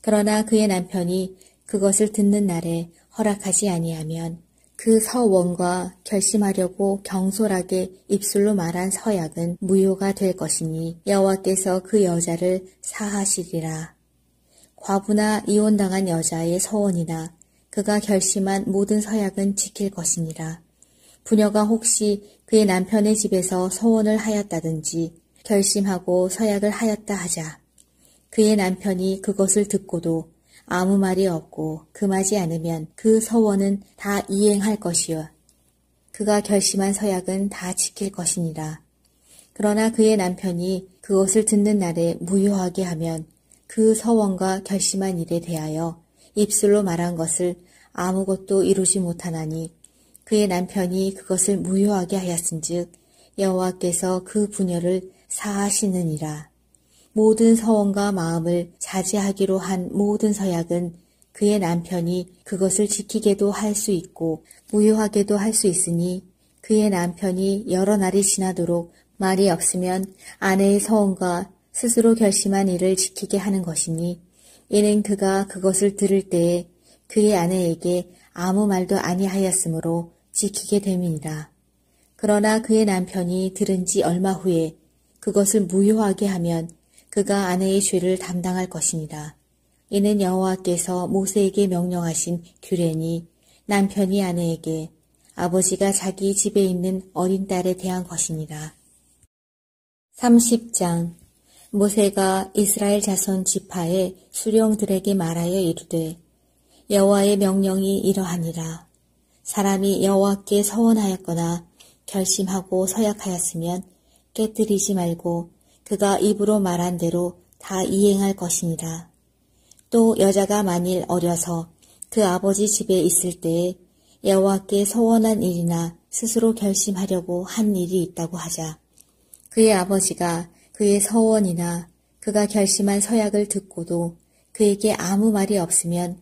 그러나 그의 남편이 그것을 듣는 날에 허락하지 아니하면 그 서원과 결심하려고 경솔하게 입술로 말한 서약은 무효가 될 것이니 여호와께서 그 여자를 사하시리라. 과부나 이혼당한 여자의 서원이나 그가 결심한 모든 서약은 지킬 것이니라. 부녀가 혹시 그의 남편의 집에서 서원을 하였다든지 결심하고 서약을 하였다 하자. 그의 남편이 그것을 듣고도 아무 말이 없고 금하지 않으면 그 서원은 다 이행할 것이요. 그가 결심한 서약은 다 지킬 것이니라. 그러나 그의 남편이 그것을 듣는 날에 무효하게 하면 그 서원과 결심한 일에 대하여 입술로 말한 것을 아무것도 이루지 못하나니 그의 남편이 그것을 무효하게 하였은즉 여호와께서 그 부녀를 사하시느니라. 모든 서원과 마음을 자제하기로 한 모든 서약은 그의 남편이 그것을 지키게도 할 수 있고 무효하게도 할 수 있으니 그의 남편이 여러 날이 지나도록 말이 없으면 아내의 서원과 스스로 결심한 일을 지키게 하는 것이니 이는 그가 그것을 들을 때에 그의 아내에게 아무 말도 아니하였으므로 지키게 됨이니라. 그러나 그의 남편이 들은 지 얼마 후에 그것을 무효하게 하면 그가 아내의 죄를 담당할 것이니라. 이는 여호와께서 모세에게 명령하신 규례니 남편이 아내에게 아버지가 자기 집에 있는 어린 딸에 대한 것이니라. 30장 모세가 이스라엘 자손 지파의 수령들에게 말하여 이르되 여호와의 명령이 이러하니라. 사람이 여호와께 서원하였거나 결심하고 서약하였으면 깨뜨리지 말고 그가 입으로 말한 대로 다 이행할 것이니라. 또 여자가 만일 어려서 그 아버지 집에 있을 때에 여호와께 서원한 일이나 스스로 결심하려고 한 일이 있다고 하자. 그의 아버지가 그의 서원이나 그가 결심한 서약을 듣고도 그에게 아무 말이 없으면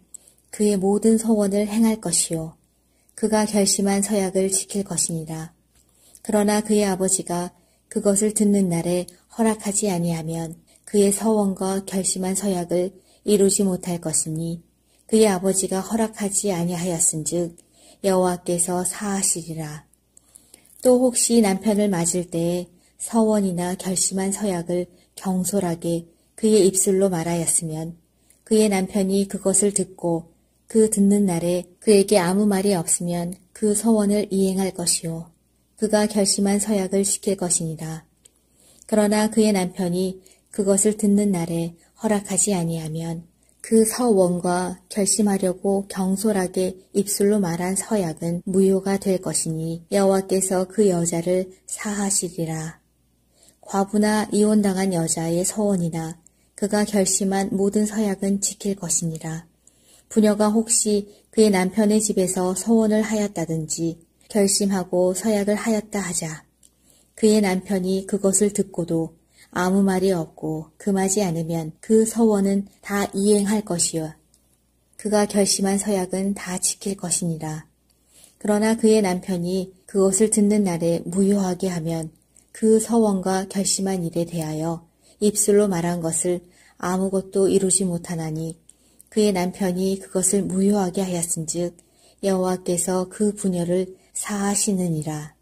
그의 모든 서원을 행할 것이요. 그가 결심한 서약을 지킬 것이니라. 그러나 그의 아버지가 그것을 듣는 날에 허락하지 아니하면 그의 서원과 결심한 서약을 이루지 못할 것이니 그의 아버지가 허락하지 아니하였은즉 여호와께서 사하시리라. 또 혹시 남편을 맞을 때에 서원이나 결심한 서약을 경솔하게 그의 입술로 말하였으면 그의 남편이 그것을 듣고 그 듣는 날에 그에게 아무 말이 없으면 그 서원을 이행할 것이요. 그가 결심한 서약을 지킬 것이니라. 그러나 그의 남편이 그것을 듣는 날에 허락하지 아니하면 그 서원과 결심하려고 경솔하게 입술로 말한 서약은 무효가 될 것이니 여호와께서 그 여자를 사하시리라. 과부나 이혼당한 여자의 서원이나 그가 결심한 모든 서약은 지킬 것이니라. 부녀가 혹시 그의 남편의 집에서 서원을 하였다든지 결심하고 서약을 하였다 하자. 그의 남편이 그것을 듣고도 아무 말이 없고 금하지 않으면 그 서원은 다 이행할 것이요. 그가 결심한 서약은 다 지킬 것이니라. 그러나 그의 남편이 그것을 듣는 날에 무효하게 하면 그 서원과 결심한 일에 대하여 입술로 말한 것을 아무것도 이루지 못하나니 그의 남편이 그것을 무효하게 하였은즉 여호와께서 그 부녀를 사하시느니라.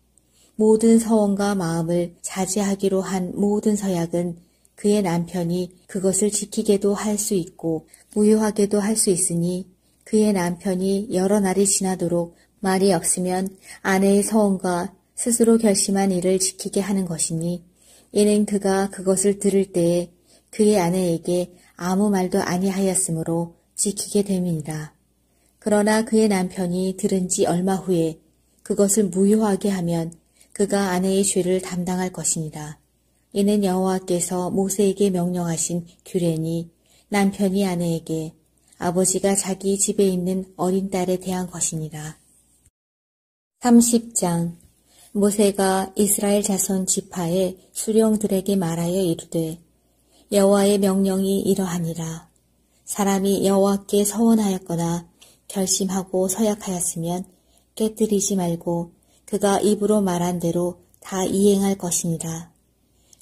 모든 서원과 마음을 자제하기로 한 모든 서약은 그의 남편이 그것을 지키게도 할 수 있고 무효하게도 할 수 있으니 그의 남편이 여러 날이 지나도록 말이 없으면 아내의 서원과 스스로 결심한 일을 지키게 하는 것이니 이는 그가 그것을 들을 때에 그의 아내에게 아무 말도 아니하였으므로 지키게 됨이니라. 그러나 그의 남편이 들은 지 얼마 후에 그것을 무효하게 하면 그가 아내의 죄를 담당할 것이니라. 이는 여호와께서 모세에게 명령하신 규례니 남편이 아내에게 아버지가 자기 집에 있는 어린 딸에 대한 것이니라. 30장 모세가 이스라엘 자손 지파의 수령들에게 말하여 이르되 여호와의 명령이 이러하니라. 사람이 여호와께 서원하였거나 결심하고 서약하였으면 깨뜨리지 말고 그가 입으로 말한 대로 다 이행할 것이니라.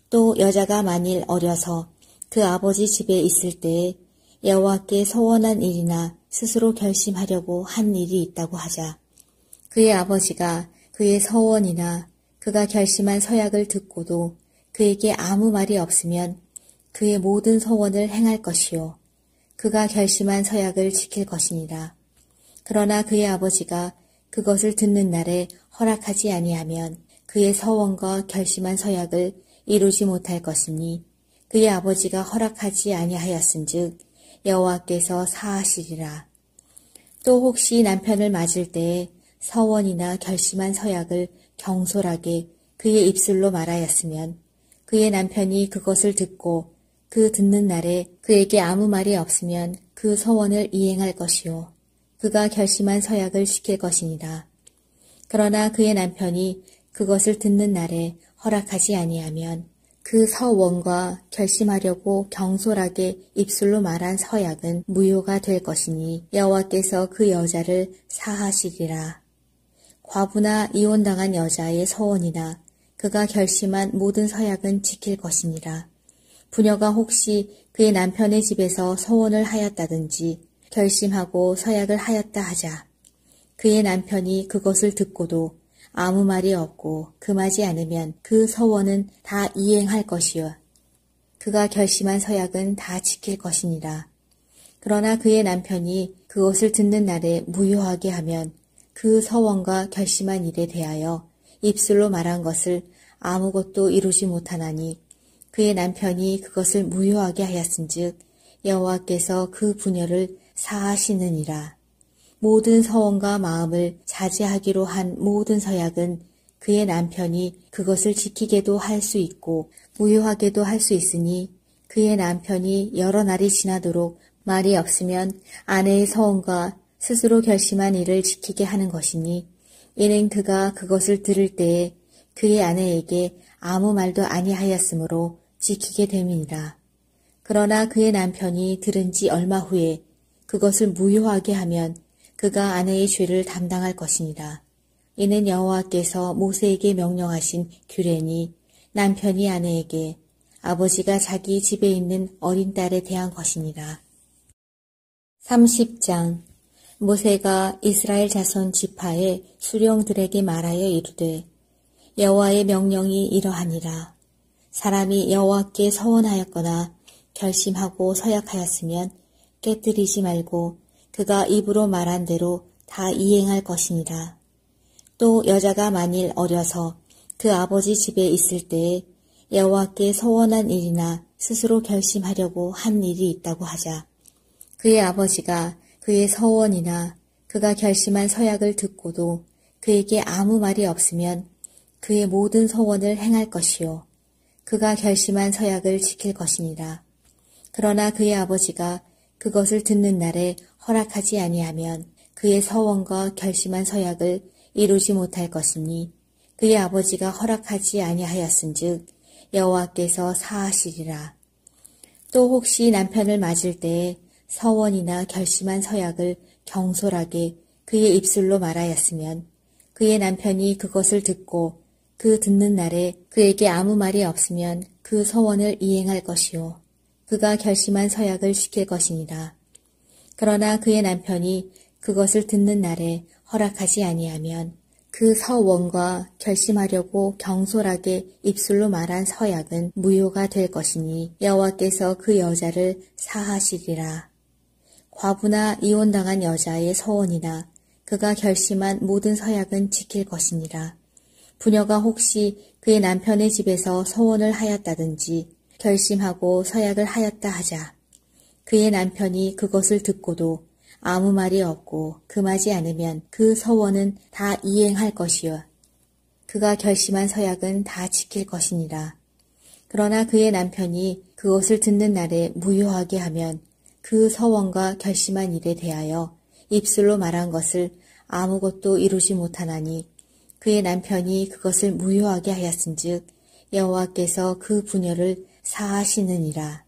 또 여자가 만일 어려서 그 아버지 집에 있을 때에 여호와께 서원한 일이나 스스로 결심하려고 한 일이 있다고 하자. 그의 아버지가 그의 서원이나 그가 결심한 서약을 듣고도 그에게 아무 말이 없으면 그의 모든 서원을 행할 것이요. 그가 결심한 서약을 지킬 것이니라. 그러나 그의 아버지가 그것을 듣는 날에 허락하지 아니하면 그의 서원과 결심한 서약을 이루지 못할 것이니 그의 아버지가 허락하지 아니하였은즉 여호와께서 사하시리라. 또 혹시 남편을 맞을 때에 서원이나 결심한 서약을 경솔하게 그의 입술로 말하였으면 그의 남편이 그것을 듣고 그 듣는 날에 그에게 아무 말이 없으면 그 서원을 이행할 것이요. 그가 결심한 서약을 지킬 것이니라. 그러나 그의 남편이 그것을 듣는 날에 허락하지 아니하면 그 서원과 결심하려고 경솔하게 입술로 말한 서약은 무효가 될 것이니 여호와께서 그 여자를 사하시리라. 과부나 이혼당한 여자의 서원이나 그가 결심한 모든 서약은 지킬 것이니라. 부녀가 혹시 그의 남편의 집에서 서원을 하였다든지 결심하고 서약을 하였다 하자. 그의 남편이 그것을 듣고도 아무 말이 없고 금하지 않으면 그 서원은 다 이행할 것이요. 그가 결심한 서약은 다 지킬 것이니라. 그러나 그의 남편이 그것을 듣는 날에 무효하게 하면 그 서원과 결심한 일에 대하여 입술로 말한 것을 아무것도 이루지 못하나니 그의 남편이 그것을 무효하게 하였은즉 여호와께서 그 부녀를 사하시느니라. 모든 서원과 마음을 자제하기로 한 모든 서약은 그의 남편이 그것을 지키게도 할 수 있고 무효하게도 할 수 있으니 그의 남편이 여러 날이 지나도록 말이 없으면 아내의 서원과 스스로 결심한 일을 지키게 하는 것이니 이는 그가 그것을 들을 때에 그의 아내에게 아무 말도 아니하였으므로 지키게 됨이니라. 그러나 그의 남편이 들은 지 얼마 후에 그것을 무효하게 하면 그가 아내의 죄를 담당할 것이니라. 이는 여호와께서 모세에게 명령하신 규례니 남편이 아내에게 아버지가 자기 집에 있는 어린 딸에 대한 것이니라. 30장 모세가 이스라엘 자손 지파의 수령들에게 말하여 이르되 여호와의 명령이 이러하니라. 사람이 여호와께 서원하였거나 결심하고 서약하였으면 깨뜨리지 말고 그가 입으로 말한 대로 다 이행할 것이니라. 또 여자가 만일 어려서 그 아버지 집에 있을 때에 여호와께 서원한 일이나 스스로 결심하려고 한 일이 있다고 하자. 그의 아버지가 그의 서원이나 그가 결심한 서약을 듣고도 그에게 아무 말이 없으면 그의 모든 서원을 행할 것이요. 그가 결심한 서약을 지킬 것이니라. 그러나 그의 아버지가 그것을 듣는 날에 허락하지 아니하면 그의 서원과 결심한 서약을 이루지 못할 것이니 그의 아버지가 허락하지 아니하였은즉 여호와께서 사하시리라. 또 혹시 남편을 맞을 때에 서원이나 결심한 서약을 경솔하게 그의 입술로 말하였으면 그의 남편이 그것을 듣고 그 듣는 날에 그에게 아무 말이 없으면 그 서원을 이행할 것이요. 그가 결심한 서약을 지킬 것이니라. 그러나 그의 남편이 그것을 듣는 날에 허락하지 아니하면 그 서원과 결심하려고 경솔하게 입술로 말한 서약은 무효가 될 것이니 여호와께서 그 여자를 사하시리라. 과부나 이혼당한 여자의 서원이나 그가 결심한 모든 서약은 지킬 것이니라. 부녀가 혹시 그의 남편의 집에서 서원을 하였다든지 결심하고 서약을 하였다 하자. 그의 남편이 그것을 듣고도 아무 말이 없고 금하지 않으면 그 서원은 다 이행할 것이요. 그가 결심한 서약은 다 지킬 것이니라. 그러나 그의 남편이 그것을 듣는 날에 무효하게 하면 그 서원과 결심한 일에 대하여 입술로 말한 것을 아무것도 이루지 못하나니 그의 남편이 그것을 무효하게 하였은즉 여호와께서 그 부녀를 사하시느니라.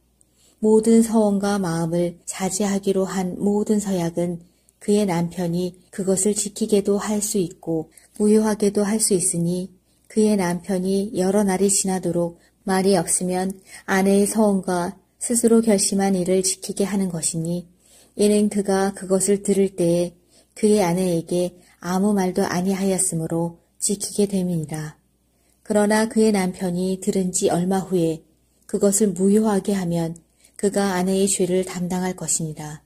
모든 서원과 마음을 자제하기로 한 모든 서약은 그의 남편이 그것을 지키게도 할 수 있고 무효하게도 할 수 있으니 그의 남편이 여러 날이 지나도록 말이 없으면 아내의 서원과 스스로 결심한 일을 지키게 하는 것이니 이는 그가 그것을 들을 때에 그의 아내에게 아무 말도 아니하였으므로 지키게 됨이니라. 그러나 그의 남편이 들은 지 얼마 후에 그것을 무효하게 하면 그가 아내의 죄를 담당할 것이니라.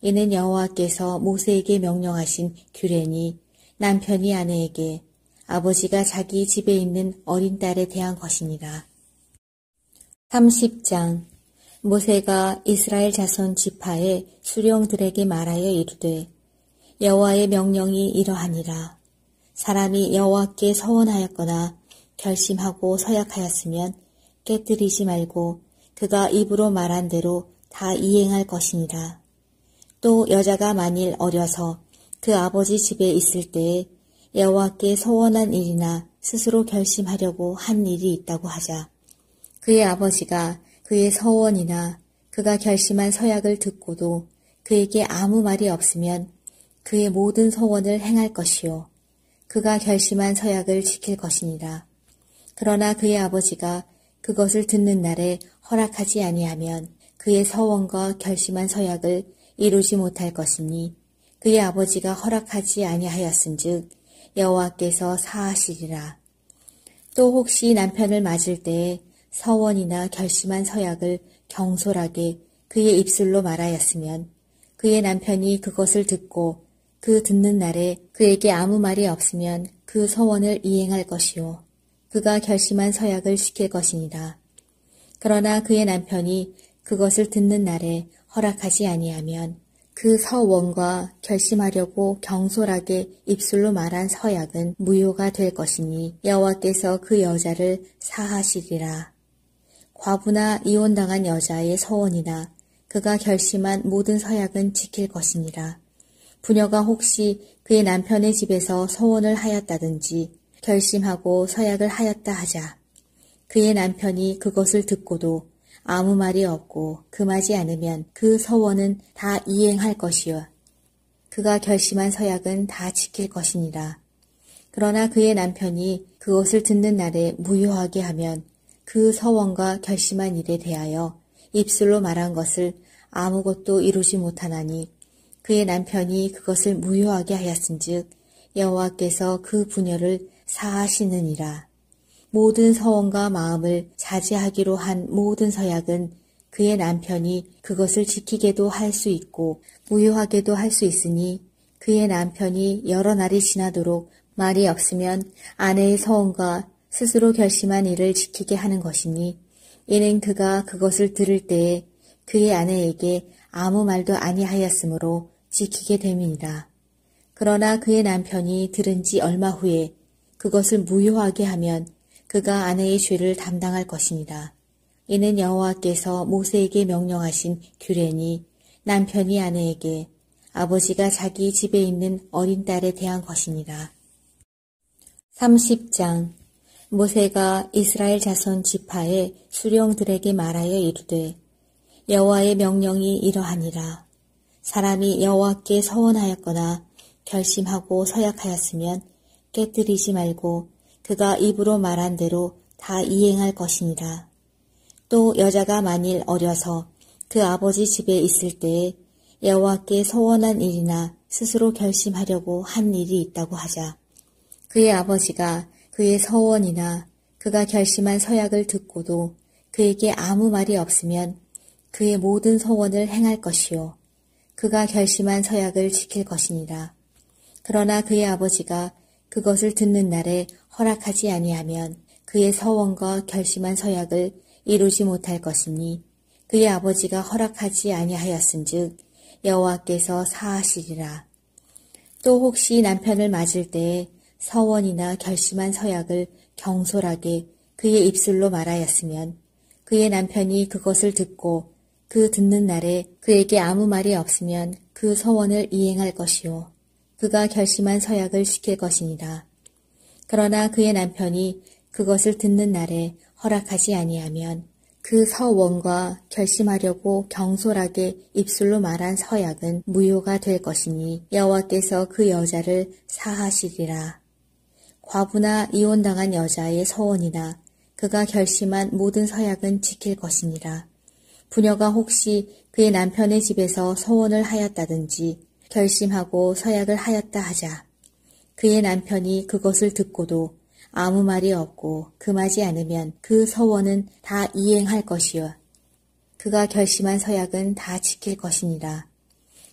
이는 여호와께서 모세에게 명령하신 규례니 남편이 아내에게 아버지가 자기 집에 있는 어린 딸에 대한 것이니라. 30장. 모세가 이스라엘 자손 지파의 수령들에게 말하여 이르되 여호와의 명령이 이러하니라. 사람이 여호와께 서원하였거나 결심하고 서약하였으면 깨뜨리지 말고 그가 입으로 말한 대로 다 이행할 것이니라. 또 여자가 만일 어려서 그 아버지 집에 있을 때에 여호와께 서원한 일이나 스스로 결심하려고 한 일이 있다고 하자. 그의 아버지가 그의 서원이나 그가 결심한 서약을 듣고도 그에게 아무 말이 없으면 그의 모든 서원을 행할 것이요. 그가 결심한 서약을 지킬 것이니라. 그러나 그의 아버지가 그것을 듣는 날에 허락하지 아니하면 그의 서원과 결심한 서약을 이루지 못할 것이니 그의 아버지가 허락하지 아니하였은즉 여호와께서 사하시리라. 또 혹시 남편을 맞을 때에 서원이나 결심한 서약을 경솔하게 그의 입술로 말하였으면 그의 남편이 그것을 듣고 그 듣는 날에 그에게 아무 말이 없으면 그 서원을 이행할 것이요. 그가 결심한 서약을 지킬 것이니라. 그러나 그의 남편이 그것을 듣는 날에 허락하지 아니하면 그 서원과 결심하려고 경솔하게 입술로 말한 서약은 무효가 될 것이니 여호와께서 그 여자를 사하시리라. 과부나 이혼당한 여자의 서원이나 그가 결심한 모든 서약은 지킬 것이니라. 부녀가 혹시 그의 남편의 집에서 서원을 하였다든지 결심하고 서약을 하였다 하자. 그의 남편이 그것을 듣고도 아무 말이 없고 금하지 않으면 그 서원은 다 이행할 것이요. 그가 결심한 서약은 다 지킬 것이니라. 그러나 그의 남편이 그것을 듣는 날에 무효하게 하면 그 서원과 결심한 일에 대하여 입술로 말한 것을 아무것도 이루지 못하나니 그의 남편이 그것을 무효하게 하였은즉 여호와께서 그 부녀를 사하시느니라. 모든 서원과 마음을 자제하기로 한 모든 서약은 그의 남편이 그것을 지키게도 할 수 있고 무효하게도 할 수 있으니 그의 남편이 여러 날이 지나도록 말이 없으면 아내의 서원과 스스로 결심한 일을 지키게 하는 것이니 이는 그가 그것을 들을 때에 그의 아내에게 아무 말도 아니하였으므로 지키게 됨이니라. 그러나 그의 남편이 들은 지 얼마 후에 그것을 무효하게 하면 그가 아내의 죄를 담당할 것이니라. 이는 여호와께서 모세에게 명령하신 규례니 남편이 아내에게 아버지가 자기 집에 있는 어린 딸에 대한 것이니라. 30장. 모세가 이스라엘 자손 지파의 수령들에게 말하여 이르되 여호와의 명령이 이러하니라. 사람이 여호와께 서원하였거나 결심하고 서약하였으면 깨뜨리지 말고 그가 입으로 말한 대로 다 이행할 것이니라. 또 여자가 만일 어려서 그 아버지 집에 있을 때에 여호와께 서원한 일이나 스스로 결심하려고 한 일이 있다고 하자. 그의 아버지가 그의 서원이나 그가 결심한 서약을 듣고도 그에게 아무 말이 없으면 그의 모든 서원을 행할 것이요 그가 결심한 서약을 지킬 것이니라. 그러나 그의 아버지가 그것을 듣는 날에 허락하지 아니하면 그의 서원과 결심한 서약을 이루지 못할 것이니 그의 아버지가 허락하지 아니하였은즉 여호와께서 사하시리라. 또 혹시 남편을 맞을 때에 서원이나 결심한 서약을 경솔하게 그의 입술로 말하였으면 그의 남편이 그것을 듣고 그 듣는 날에 그에게 아무 말이 없으면 그 서원을 이행할 것이요 그가 결심한 서약을 지킬 것이니라. 그러나 그의 남편이 그것을 듣는 날에 허락하지 아니하면 그 서원과 결심하려고 경솔하게 입술로 말한 서약은 무효가 될 것이니 여호와께서 그 여자를 사하시리라. 과부나 이혼당한 여자의 서원이나 그가 결심한 모든 서약은 지킬 것이니라. 부녀가 혹시 그의 남편의 집에서 서원을 하였다든지 결심하고 서약을 하였다 하자. 그의 남편이 그것을 듣고도 아무 말이 없고 금하지 않으면 그 서원은 다 이행할 것이요 그가 결심한 서약은 다 지킬 것이니라.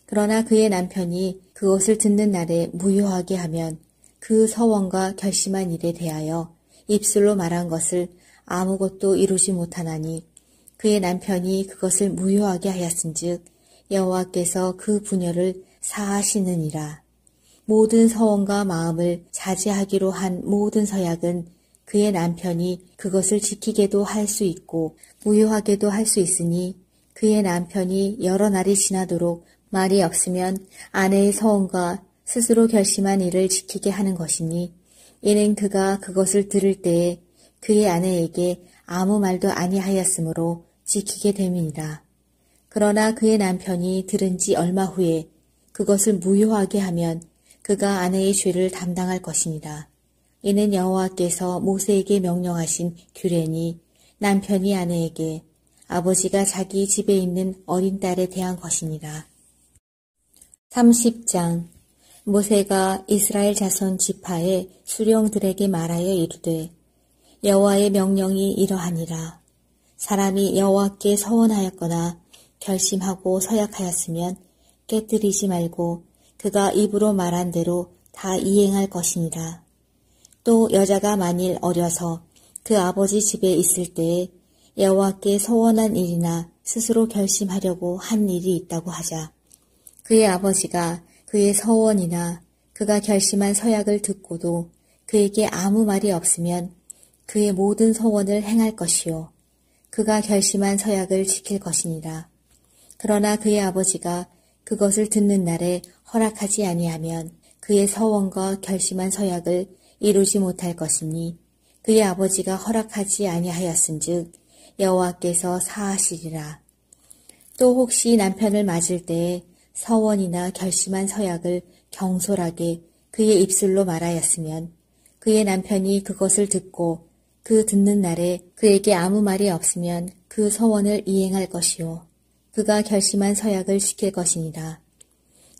그러나 그의 남편이 그것을 듣는 날에 무효하게 하면 그 서원과 결심한 일에 대하여 입술로 말한 것을 아무것도 이루지 못하나니 그의 남편이 그것을 무효하게 하였은즉 여호와께서 그 부녀를 사하시느니라. 모든 서원과 마음을 자제하기로 한 모든 서약은 그의 남편이 그것을 지키게도 할 수 있고 무효하게도 할 수 있으니 그의 남편이 여러 날이 지나도록 말이 없으면 아내의 서원과 스스로 결심한 일을 지키게 하는 것이니 이는 그가 그것을 들을 때에 그의 아내에게 아무 말도 아니하였으므로 지키게 됨이니라. 그러나 그의 남편이 들은 지 얼마 후에 그것을 무효하게 하면 그가 아내의 죄를 담당할 것이니라. 이는 여호와께서 모세에게 명령하신 규례니 남편이 아내에게 아버지가 자기 집에 있는 어린 딸에 대한 것이니라. 30장 모세가 이스라엘 자손 지파의 수령들에게 말하여 이르되 여호와의 명령이 이러하니라. 사람이 여호와께 서원하였거나 결심하고 서약하였으면 깨뜨리지 말고 그가 입으로 말한 대로 다 이행할 것이니라. 또 여자가 만일 어려서 그 아버지 집에 있을 때에 여호와께 서원한 일이나 스스로 결심하려고 한 일이 있다고 하자. 그의 아버지가 그의 서원이나 그가 결심한 서약을 듣고도 그에게 아무 말이 없으면 그의 모든 서원을 행할 것이요 그가 결심한 서약을 지킬 것이니라. 그러나 그의 아버지가 그것을 듣는 날에 허락하지 아니하면 그의 서원과 결심한 서약을 이루지 못할 것이니 그의 아버지가 허락하지 아니하였은즉 여호와께서 사하시리라. 또 혹시 남편을 맞을 때에 서원이나 결심한 서약을 경솔하게 그의 입술로 말하였으면 그의 남편이 그것을 듣고 그 듣는 날에 그에게 아무 말이 없으면 그 서원을 이행할 것이요 그가 결심한 서약을 지킬 것이니라.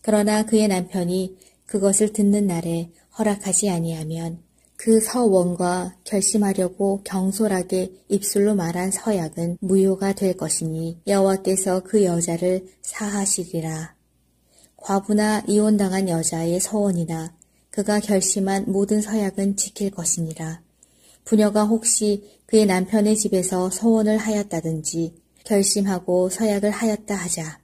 그러나 그의 남편이 그것을 듣는 날에 허락하지 아니하면 그 서원과 결심하려고 경솔하게 입술로 말한 서약은 무효가 될 것이니 여호와께서 그 여자를 사하시리라. 과부나 이혼당한 여자의 서원이나 그가 결심한 모든 서약은 지킬 것이니라. 부녀가 혹시 그의 남편의 집에서 서원을 하였다든지 결심하고 서약을 하였다 하자.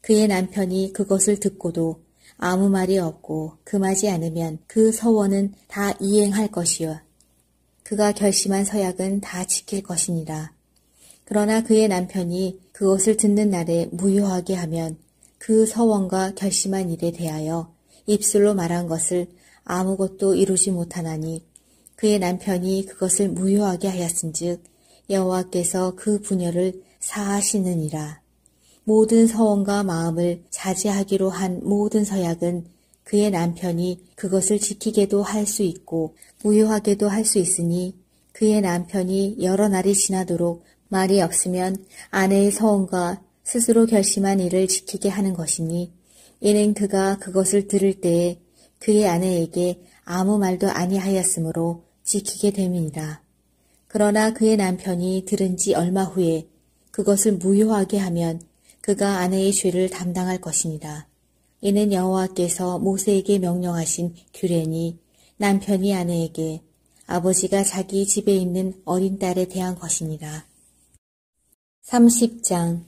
그의 남편이 그것을 듣고도 아무 말이 없고 금하지 않으면 그 서원은 다 이행할 것이요 그가 결심한 서약은 다 지킬 것이니라. 그러나 그의 남편이 그것을 듣는 날에 무효하게 하면 그 서원과 결심한 일에 대하여 입술로 말한 것을 아무것도 이루지 못하나니 그의 남편이 그것을 무효하게 하였은즉 여호와께서 그 부녀를 사하시느니라. 모든 서원과 마음을 자제하기로 한 모든 서약은 그의 남편이 그것을 지키게도 할 수 있고 무효하게도 할 수 있으니 그의 남편이 여러 날이 지나도록 말이 없으면 아내의 서원과 스스로 결심한 일을 지키게 하는 것이니 이는 그가 그것을 들을 때에 그의 아내에게 아무 말도 아니하였으므로 지키게 됨이니라. 그러나 그의 남편이 들은 지 얼마 후에 그것을 무효하게 하면 그가 아내의 죄를 담당할 것이니라. 이는 여호와께서 모세에게 명령하신 규례니 남편이 아내에게 아버지가 자기 집에 있는 어린 딸에 대한 것이니라. 30장.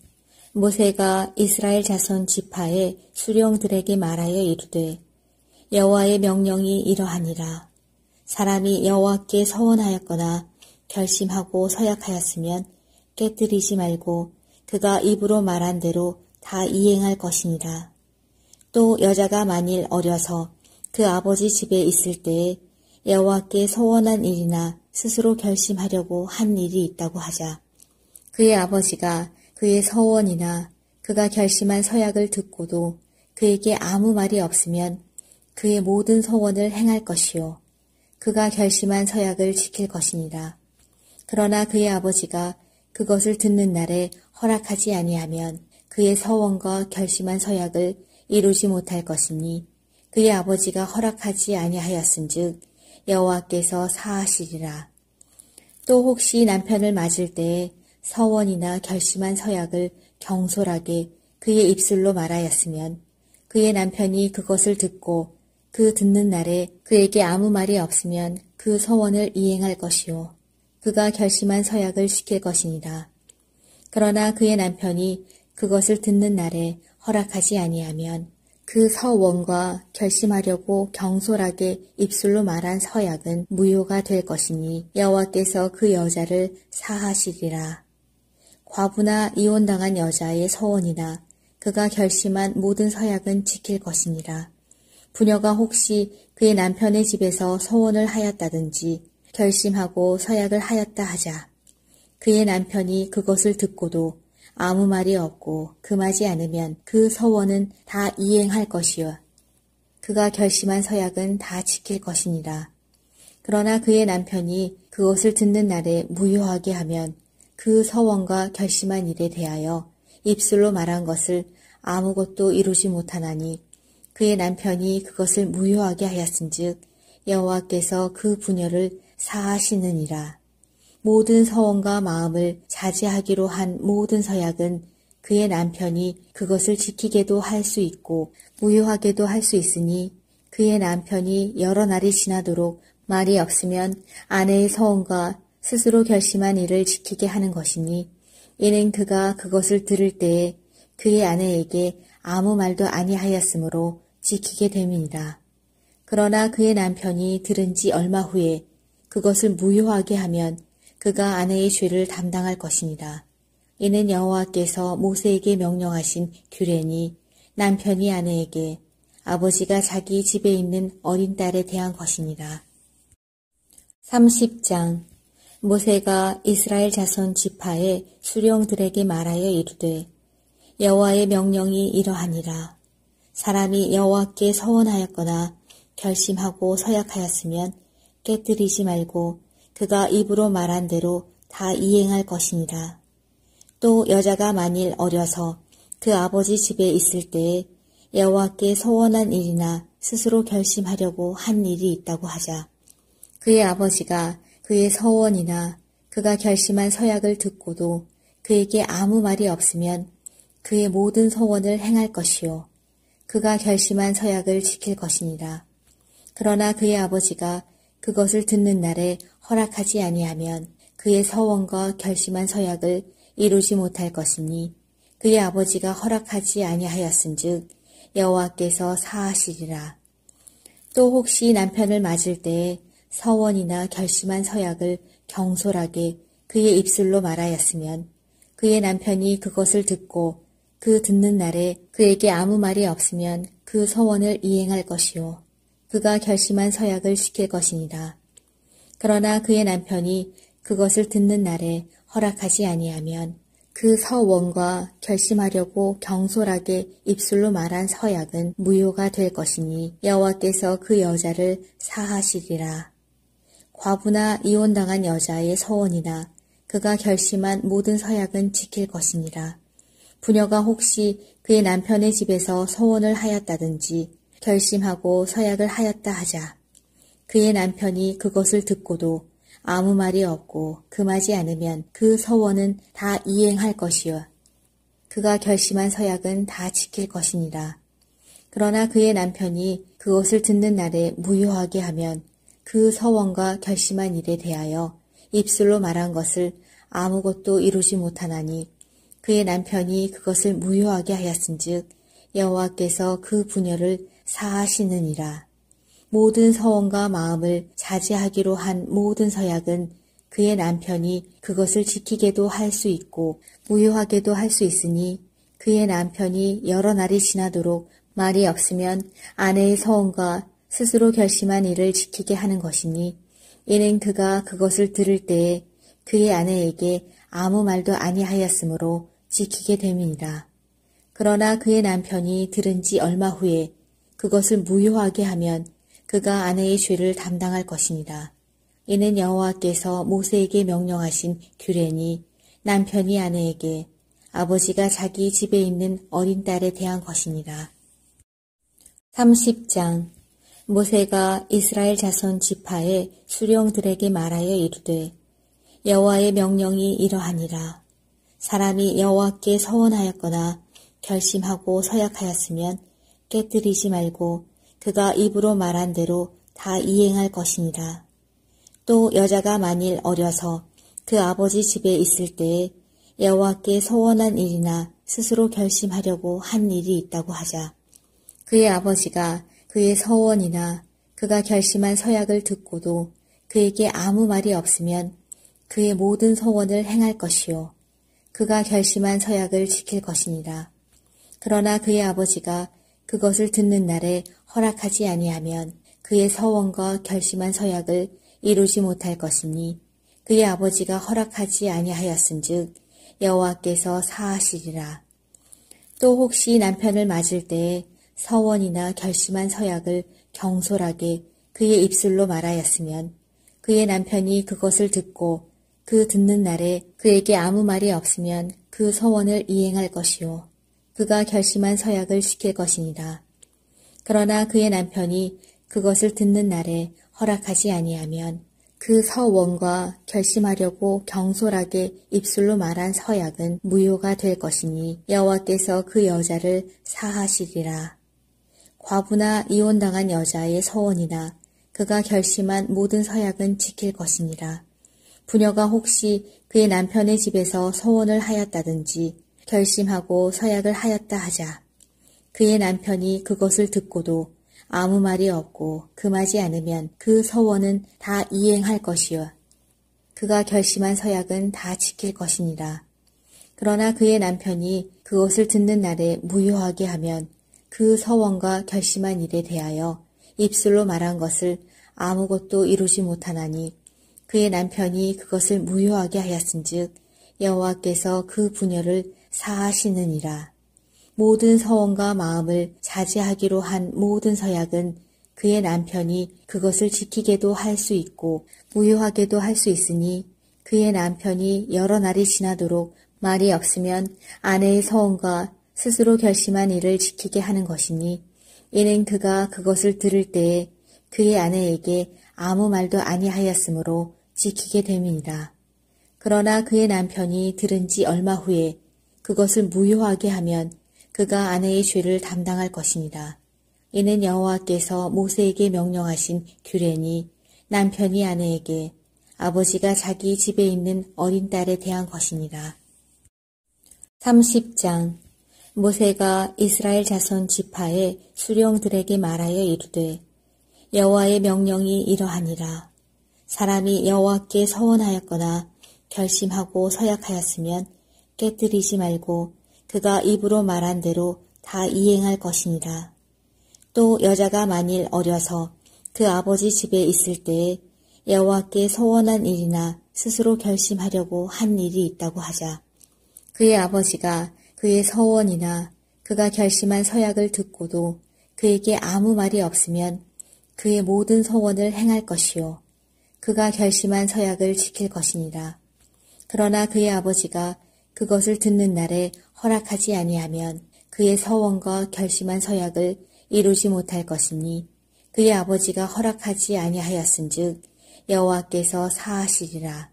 모세가 이스라엘 자손 지파의 수령들에게 말하여 이르되 여호와의 명령이 이러하니라. 사람이 여호와께 서원하였거나 결심하고 서약하였으면 깨뜨리지 말고 그가 입으로 말한 대로 다 이행할 것이니라. 또 여자가 만일 어려서 그 아버지 집에 있을 때에 여호와께 서원한 일이나 스스로 결심하려고 한 일이 있다고 하자. 그의 아버지가 그의 서원이나 그가 결심한 서약을 듣고도 그에게 아무 말이 없으면 그의 모든 서원을 행할 것이요 그가 결심한 서약을 지킬 것이니라. 그러나 그의 아버지가 그것을 듣는 날에 허락하지 아니하면 그의 서원과 결심한 서약을 이루지 못할 것이니 그의 아버지가 허락하지 아니하였은즉 여호와께서 사하시리라. 또 혹시 남편을 맞을 때에 서원이나 결심한 서약을 경솔하게 그의 입술로 말하였으면 그의 남편이 그것을 듣고 그 듣는 날에 그에게 아무 말이 없으면 그 서원을 이행할 것이요 그가 결심한 서약을 지킬 것이니라. 그러나 그의 남편이 그것을 듣는 날에 허락하지 아니하면 그 서원과 결심하려고 경솔하게 입술로 말한 서약은 무효가 될 것이니 여호와께서 그 여자를 사하시리라. 과부나 이혼당한 여자의 서원이나 그가 결심한 모든 서약은 지킬 것이니라. 부녀가 혹시 그의 남편의 집에서 서원을 하였다든지 결심하고 서약을 하였다 하자. 그의 남편이 그것을 듣고도 아무 말이 없고 금하지 않으면 그 서원은 다 이행할 것이요 그가 결심한 서약은 다 지킬 것이니라. 그러나 그의 남편이 그것을 듣는 날에 무효하게 하면 그 서원과 결심한 일에 대하여 입술로 말한 것을 아무것도 이루지 못하나니 그의 남편이 그것을 무효하게 하였은즉 여호와께서 그 부녀를 사하시느니라. 모든 서원과 마음을 자제하기로 한 모든 서약은 그의 남편이 그것을 지키게도 할 수 있고 무효하게도 할 수 있으니 그의 남편이 여러 날이 지나도록 말이 없으면 아내의 서원과 스스로 결심한 일을 지키게 하는 것이니 이는 그가 그것을 들을 때에 그의 아내에게 아무 말도 아니하였으므로 지키게 됨이니라. 그러나 그의 남편이 들은 지 얼마 후에 그것을 무효하게 하면 그가 아내의 죄를 담당할 것이니라. 이는 여호와께서 모세에게 명령하신 규례니 남편이 아내에게 아버지가 자기 집에 있는 어린 딸에 대한 것이니라. 30장. 모세가 이스라엘 자손 지파의 수령들에게 말하여 이르되 여호와의 명령이 이러하니라. 사람이 여호와께 서원하였거나 결심하고 서약하였으면 깨뜨리지 말고 그가 입으로 말한 대로 다 이행할 것이니라. 또 여자가 만일 어려서 그 아버지 집에 있을 때에 여호와께 서원한 일이나 스스로 결심하려고 한 일이 있다고 하자. 그의 아버지가 그의 서원이나 그가 결심한 서약을 듣고도 그에게 아무 말이 없으면 그의 모든 서원을 행할 것이요 그가 결심한 서약을 지킬 것이니라. 그러나 그의 아버지가 그것을 듣는 날에 허락하지 아니하면 그의 서원과 결심한 서약을 이루지 못할 것이니 그의 아버지가 허락하지 아니하였은즉 여호와께서 사하시리라. 또 혹시 남편을 맞을 때에 서원이나 결심한 서약을 경솔하게 그의 입술로 말하였으면 그의 남편이 그것을 듣고 그 듣는 날에 그에게 아무 말이 없으면 그 서원을 이행할 것이요 그가 결심한 서약을 지킬 것이니라. 그러나 그의 남편이 그것을 듣는 날에 허락하지 아니하면 그 서원과 결심하려고 경솔하게 입술로 말한 서약은 무효가 될 것이니 여호와께서 그 여자를 사하시리라. 과부나 이혼당한 여자의 서원이나 그가 결심한 모든 서약은 지킬 것이니라. 부녀가 혹시 그의 남편의 집에서 서원을 하였다든지 결심하고 서약을 하였다 하자. 그의 남편이 그것을 듣고도 아무 말이 없고 금하지 않으면 그 서원은 다 이행할 것이요. 그가 결심한 서약은 다 지킬 것이니라. 그러나 그의 남편이 그것을 듣는 날에 무효하게 하면 그 서원과 결심한 일에 대하여 입술로 말한 것을 아무것도 이루지 못하나니 그의 남편이 그것을 무효하게 하였은즉 여호와께서 그 분열을 사하시느니라. 모든 서원과 마음을 자제하기로 한 모든 서약은 그의 남편이 그것을 지키게도 할 수 있고 무효하게도 할 수 있으니 그의 남편이 여러 날이 지나도록 말이 없으면 아내의 서원과 스스로 결심한 일을 지키게 하는 것이니 이는 그가 그것을 들을 때에 그의 아내에게 아무 말도 아니하였으므로 지키게 됨이니라. 그러나 그의 남편이 들은 지 얼마 후에 그것을 무효하게 하면 그가 아내의 죄를 담당할 것이니라. 이는 여호와께서 모세에게 명령하신 규례니 남편이 아내에게 아버지가 자기 집에 있는 어린 딸에 대한 것이니라. 30장 모세가 이스라엘 자손 지파의 수령들에게 말하여 이르되 여호와의 명령이 이러하니라. 사람이 여호와께 서원하였거나 결심하고 서약하였으면 깨뜨리지 말고 그가 입으로 말한 대로 다 이행할 것이니라. 또 여자가 만일 어려서 그 아버지 집에 있을 때에 여호와께 서원한 일이나 스스로 결심하려고 한 일이 있다고 하자. 그의 아버지가 그의 서원이나 그가 결심한 서약을 듣고도 그에게 아무 말이 없으면 그의 모든 서원을 행할 것이요. 그가 결심한 서약을 지킬 것이니라. 그러나 그의 아버지가 그것을 듣는 날에 허락하지 아니하면 그의 서원과 결심한 서약을 이루지 못할 것이니 그의 아버지가 허락하지 아니하였은즉 여호와께서 사하시리라. 또 혹시 남편을 맞을 때에 서원이나 결심한 서약을 경솔하게 그의 입술로 말하였으면 그의 남편이 그것을 듣고 그 듣는 날에 그에게 아무 말이 없으면 그 서원을 이행할 것이요. 그가 결심한 서약을 지킬 것이니라. 그러나 그의 남편이 그것을 듣는 날에 허락하지 아니하면 그 서원과 결심하려고 경솔하게 입술로 말한 서약은 무효가 될 것이니 여호와께서 그 여자를 사하시리라. 과부나 이혼당한 여자의 서원이나 그가 결심한 모든 서약은 지킬 것이니라. 부녀가 혹시 그의 남편의 집에서 서원을 하였다든지 결심하고 서약을 하였다 하자. 그의 남편이 그것을 듣고도 아무 말이 없고 금하지 않으면 그 서원은 다 이행할 것이요. 그가 결심한 서약은 다 지킬 것이니라. 그러나 그의 남편이 그것을 듣는 날에 무효하게 하면 그 서원과 결심한 일에 대하여 입술로 말한 것을 아무것도 이루지 못하나니 그의 남편이 그것을 무효하게 하였은즉 여호와께서 그 분열을 사하시느니라. 모든 서원과 마음을 자제하기로 한 모든 서약은 그의 남편이 그것을 지키게도 할 수 있고 무효하게도 할 수 있으니 그의 남편이 여러 날이 지나도록 말이 없으면 아내의 서원과 스스로 결심한 일을 지키게 하는 것이니 이는 그가 그것을 들을 때에 그의 아내에게 아무 말도 아니하였으므로 지키게 됨이니라. 그러나 그의 남편이 들은 지 얼마 후에 그것을 무효하게 하면 그가 아내의 죄를 담당할 것이니라. 이는 여호와께서 모세에게 명령하신 규례니 남편이 아내에게 아버지가 자기 집에 있는 어린 딸에 대한 것이니라. 30장 모세가 이스라엘 자손 지파의 수령들에게 말하여 이르되 여호와의 명령이 이러하니라. 사람이 여호와께 서원하였거나 결심하고 서약하였으면 깨뜨리지 말고 그가 입으로 말한 대로 다 이행할 것이니라. 또 여자가 만일 어려서 그 아버지 집에 있을 때에 여호와께 서원한 일이나 스스로 결심하려고 한 일이 있다고 하자. 그의 아버지가 그의 서원이나 그가 결심한 서약을 듣고도 그에게 아무 말이 없으면 그의 모든 서원을 행할 것이요. 그가 결심한 서약을 지킬 것이니라. 그러나 그의 아버지가 그것을 듣는 날에 허락하지 아니하면 그의 서원과 결심한 서약을 이루지 못할 것이니 그의 아버지가 허락하지 아니하였은즉 여호와께서 사하시리라.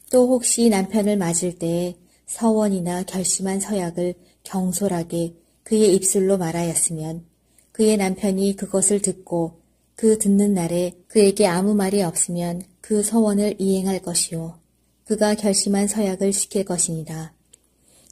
또 혹시 남편을 맞을 때에 서원이나 결심한 서약을 경솔하게 그의 입술로 말하였으면 그의 남편이 그것을 듣고 그 듣는 날에 그에게 아무 말이 없으면 그 서원을 이행할 것이요 그가 결심한 서약을 지킬 것이니라.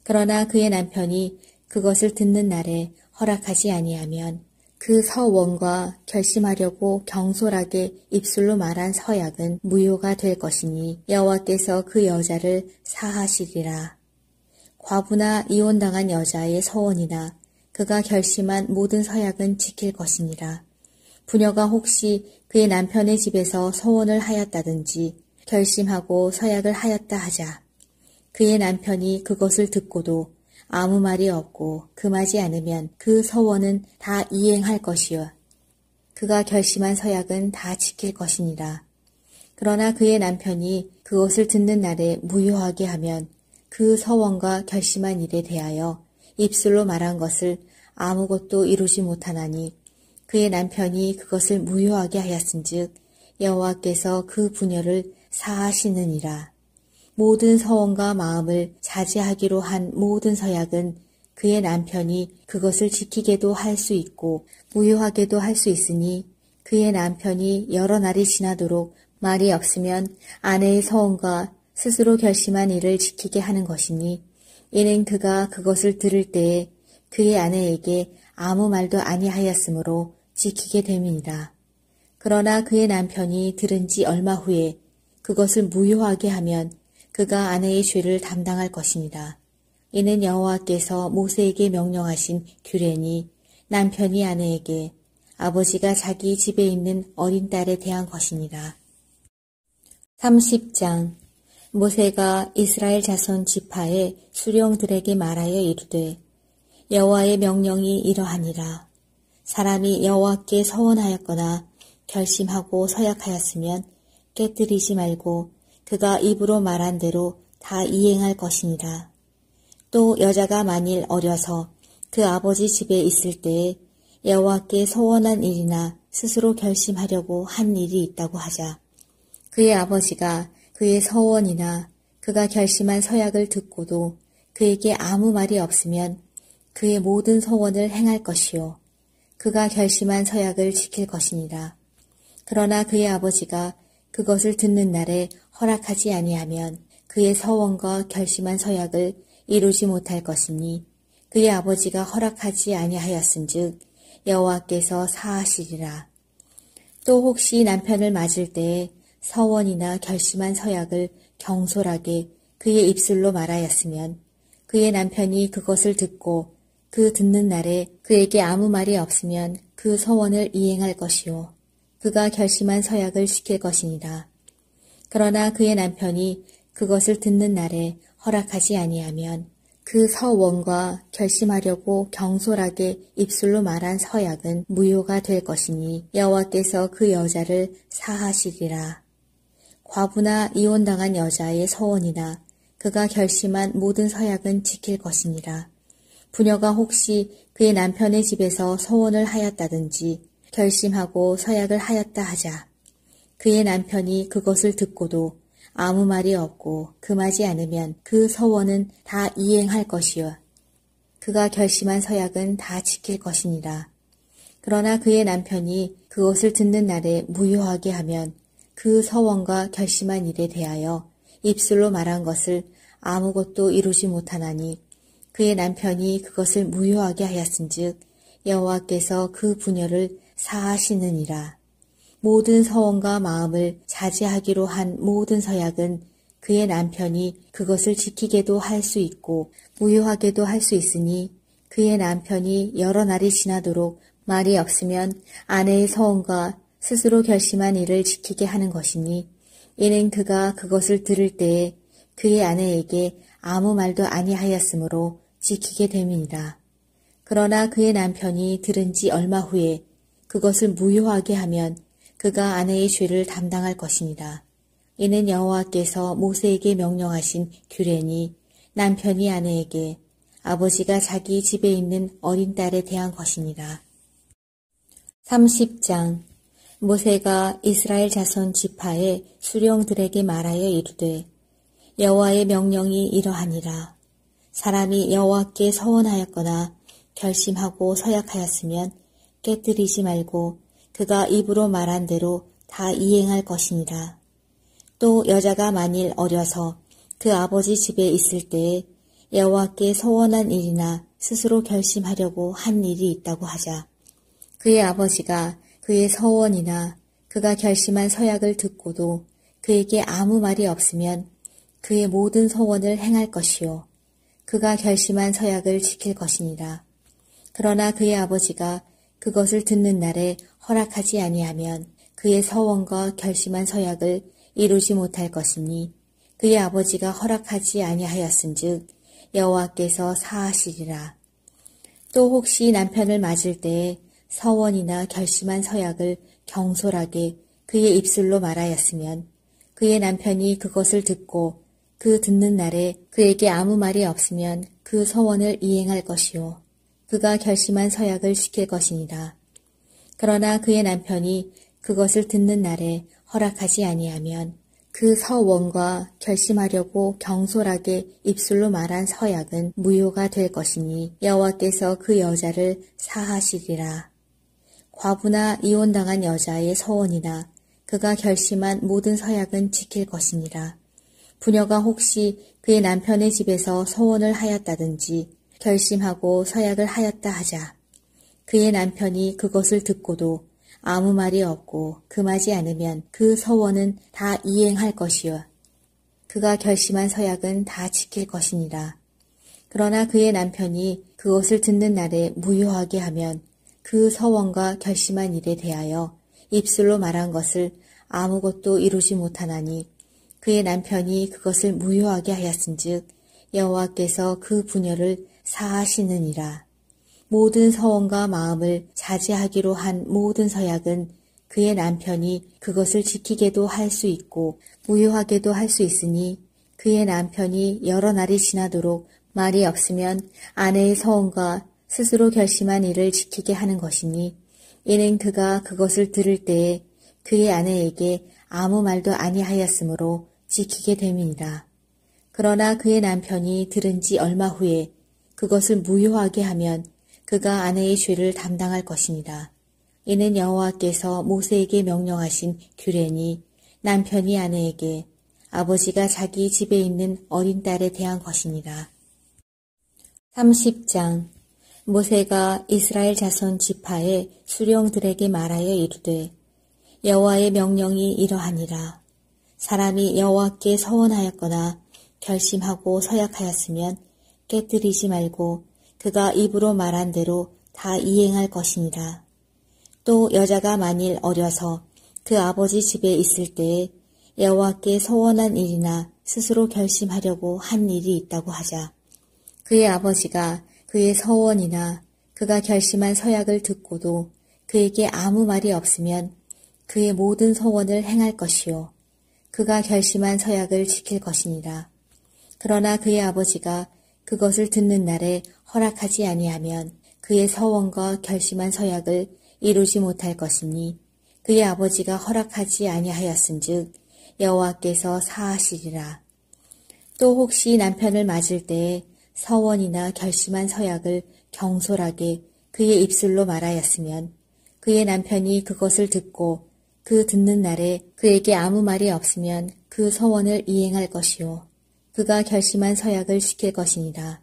그러나 그의 남편이 그것을 듣는 날에 허락하지 아니하면 그 서원과 결심하려고 경솔하게 입술로 말한 서약은 무효가 될 것이니 여호와께서 그 여자를 사하시리라. 과부나 이혼당한 여자의 서원이나 그가 결심한 모든 서약은 지킬 것이니라. 부녀가 혹시 그의 남편의 집에서 서원을 하였다든지 결심하고 서약을 하였다 하자. 그의 남편이 그것을 듣고도 아무 말이 없고 금하지 않으면 그 서원은 다 이행할 것이요 그가 결심한 서약은 다 지킬 것이니라. 그러나 그의 남편이 그것을 듣는 날에 무효하게 하면 그 서원과 결심한 일에 대하여 입술로 말한 것을 아무것도 이루지 못하나니 그의 남편이 그것을 무효하게 하였은즉 여호와께서 그 부녀를 사하시느니라. 모든 서원과 마음을 자제하기로 한 모든 서약은 그의 남편이 그것을 지키게도 할 수 있고 무효하게도 할 수 있으니 그의 남편이 여러 날이 지나도록 말이 없으면 아내의 서원과 스스로 결심한 일을 지키게 하는 것이니 이는 그가 그것을 들을 때에 그의 아내에게 아무 말도 아니하였으므로 지키게 됨이니라. 그러나 그의 남편이 들은 지 얼마 후에 그것을 무효하게 하면 그가 아내의 죄를 담당할 것이니라. 이는 여호와께서 모세에게 명령하신 규례니 남편이 아내에게 아버지가 자기 집에 있는 어린 딸에 대한 것이니라. 30장 모세가 이스라엘 자손 지파의 수령들에게 말하여 이르되 여호와의 명령이 이러하니라. 사람이 여호와께 서원하였거나 결심하고 서약하였으면 깨뜨리지 말고 그가 입으로 말한 대로 다 이행할 것이니라. 또 여자가 만일 어려서 그 아버지 집에 있을 때에 여호와께 서원한 일이나 스스로 결심하려고 한 일이 있다고 하자. 그의 아버지가 그의 서원이나 그가 결심한 서약을 듣고도 그에게 아무 말이 없으면 그의 모든 서원을 행할 것이요 그가 결심한 서약을 지킬 것이니라. 그러나 그의 아버지가 그것을 듣는 날에 허락하지 아니하면 그의 서원과 결심한 서약을 이루지 못할 것이니 그의 아버지가 허락하지 아니하였은즉 여호와께서 사하시리라. 또 혹시 남편을 맞을 때에 서원이나 결심한 서약을 경솔하게 그의 입술로 말하였으면 그의 남편이 그것을 듣고 그 듣는 날에 그에게 아무 말이 없으면 그 서원을 이행할 것이요 그가 결심한 서약을 지킬 것이니라. 그러나 그의 남편이 그것을 듣는 날에 허락하지 아니하면 그 서원과 결심하려고 경솔하게 입술로 말한 서약은 무효가 될 것이니 여호와께서 그 여자를 사하시리라. 과부나 이혼당한 여자의 서원이나 그가 결심한 모든 서약은 지킬 것이니라. 부녀가 혹시 그의 남편의 집에서 서원을 하였다든지 결심하고 서약을 하였다 하자. 그의 남편이 그것을 듣고도 아무 말이 없고 금하지 않으면 그 서원은 다 이행할 것이요 그가 결심한 서약은 다 지킬 것이니라. 그러나 그의 남편이 그것을 듣는 날에 무효하게 하면 그 서원과 결심한 일에 대하여 입술로 말한 것을 아무것도 이루지 못하나니 그의 남편이 그것을 무효하게 하였은즉 여호와께서 그 부녀를 사하시느니라. 모든 서원과 마음을 자제하기로 한 모든 서약은 그의 남편이 그것을 지키게도 할 수 있고 무효하게도 할 수 있으니 그의 남편이 여러 날이 지나도록 말이 없으면 아내의 서원과 스스로 결심한 일을 지키게 하는 것이니 이는 그가 그것을 들을 때에 그의 아내에게 아무 말도 아니하였으므로 지키게 됨이니라. 그러나 그의 남편이 들은 지 얼마 후에 그것을 무효하게 하면 그가 아내의 죄를 담당할 것이니라. 이는 여호와께서 모세에게 명령하신 규례니 남편이 아내에게 아버지가 자기 집에 있는 어린 딸에 대한 것이니라. 30장 모세가 이스라엘 자손 지파의 수령들에게 말하여 이르되 여호와의 명령이 이러하니라. 사람이 여호와께 서원하였거나 결심하고 서약하였으면 깨뜨리지 말고 그가 입으로 말한 대로 다 이행할 것이니라. 또 여자가 만일 어려서 그 아버지 집에 있을 때에 여호와께 서원한 일이나 스스로 결심하려고 한 일이 있다고 하자. 그의 아버지가 그의 서원이나 그가 결심한 서약을 듣고도 그에게 아무 말이 없으면 그의 모든 서원을 행할 것이요 그가 결심한 서약을 지킬 것이니라. 그러나 그의 아버지가 그것을 듣는 날에 허락하지 아니하면 그의 서원과 결심한 서약을 이루지 못할 것이니 그의 아버지가 허락하지 아니하였은즉 여호와께서 사하시리라. 또 혹시 남편을 맞을 때에 서원이나 결심한 서약을 경솔하게 그의 입술로 말하였으면 그의 남편이 그것을 듣고 그 듣는 날에 그에게 아무 말이 없으면 그 서원을 이행할 것이요 그가 결심한 서약을 지킬 것이니라. 그러나 그의 남편이 그것을 듣는 날에 허락하지 아니하면 그 서원과 결심하려고 경솔하게 입술로 말한 서약은 무효가 될 것이니 여호와께서 그 여자를 사하시리라. 과부나 이혼당한 여자의 서원이나 그가 결심한 모든 서약은 지킬 것이니라. 부녀가 혹시 그의 남편의 집에서 서원을 하였다든지 결심하고 서약을 하였다 하자. 그의 남편이 그것을 듣고도 아무 말이 없고 금하지 않으면 그 서원은 다 이행할 것이요 그가 결심한 서약은 다 지킬 것이니라. 그러나 그의 남편이 그것을 듣는 날에 무효하게 하면 그 서원과 결심한 일에 대하여 입술로 말한 것을 아무것도 이루지 못하나니 그의 남편이 그것을 무효하게 하였은즉 여호와께서 그 부녀를 사하시느니라. 모든 서원과 마음을 자제하기로 한 모든 서약은 그의 남편이 그것을 지키게도 할 수 있고 무효하게도 할 수 있으니 그의 남편이 여러 날이 지나도록 말이 없으면 아내의 서원과 스스로 결심한 일을 지키게 하는 것이니 이는 그가 그것을 들을 때에 그의 아내에게 아무 말도 아니하였으므로 지키게 됨이니라. 그러나 그의 남편이 들은 지 얼마 후에 그것을 무효하게 하면 그가 아내의 죄를 담당할 것이니라. 이는 여호와께서 모세에게 명령하신 규례니 남편이 아내에게 아버지가 자기 집에 있는 어린 딸에 대한 것이니라. 30장 모세가 이스라엘 자손 지파의 수령들에게 말하여 이르되 여호와의 명령이 이러하니라. 사람이 여호와께 서원하였거나 결심하고 서약하였으면 깨뜨리지 말고 그가 입으로 말한 대로 다 이행할 것이니라. 또 여자가 만일 어려서 그 아버지 집에 있을 때에 여호와께 서원한 일이나 스스로 결심하려고 한 일이 있다고 하자. 그의 아버지가 그의 서원이나 그가 결심한 서약을 듣고도 그에게 아무 말이 없으면 그의 모든 서원을 행할 것이요 그가 결심한 서약을 지킬 것이니라. 그러나 그의 아버지가 그것을 듣는 날에 허락하지 아니하면 그의 서원과 결심한 서약을 이루지 못할 것이니 그의 아버지가 허락하지 아니하였은즉 여호와께서 사하시리라. 또 혹시 남편을 맞을 때에 서원이나 결심한 서약을 경솔하게 그의 입술로 말하였으면 그의 남편이 그것을 듣고 그 듣는 날에 그에게 아무 말이 없으면 그 서원을 이행할 것이요 그가 결심한 서약을 지킬 것이니라.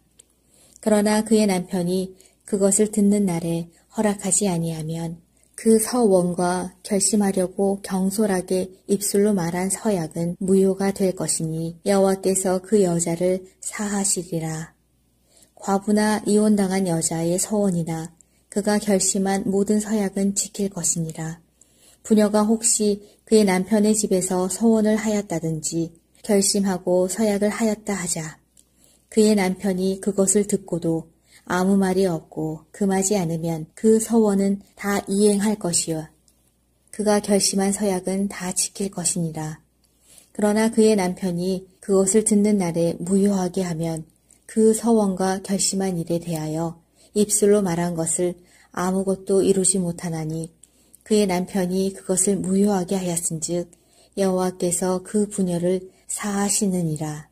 그러나 그의 남편이 그것을 듣는 날에 허락하지 아니하면 그 서원과 결심하려고 경솔하게 입술로 말한 서약은 무효가 될 것이니 여호와께서 그 여자를 사하시리라. 과부나 이혼당한 여자의 서원이나 그가 결심한 모든 서약은 지킬 것이니라. 부녀가 혹시 그의 남편의 집에서 서원을 하였다든지 결심하고 서약을 하였다 하자. 그의 남편이 그것을 듣고도 아무 말이 없고 금하지 않으면 그 서원은 다 이행할 것이요 그가 결심한 서약은 다 지킬 것이니라. 그러나 그의 남편이 그것을 듣는 날에 무효하게 하면 그 서원과 결심한 일에 대하여 입술로 말한 것을 아무것도 이루지 못하나니 그의 남편이 그것을 무효하게 하였은즉 여호와께서 그 분열을 사하시느니라.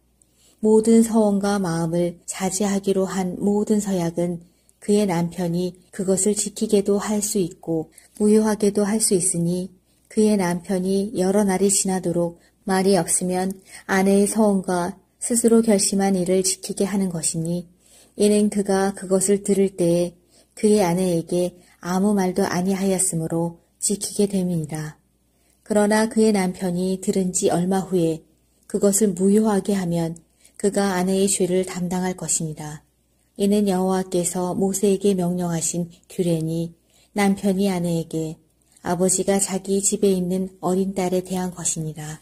모든 서원과 마음을 자제하기로 한 모든 서약은 그의 남편이 그것을 지키게도 할 수 있고 무효하게도 할 수 있으니 그의 남편이 여러 날이 지나도록 말이 없으면 아내의 서원과 스스로 결심한 일을 지키게 하는 것이니 이는 그가 그것을 들을 때에 그의 아내에게 아무 말도 아니하였으므로 지키게 됨이니라. 그러나 그의 남편이 들은 지 얼마 후에 그것을 무효하게 하면 그가 아내의 죄를 담당할 것이니라. 이는 여호와께서 모세에게 명령하신 규례니 남편이 아내에게 아버지가 자기 집에 있는 어린 딸에 대한 것이니라.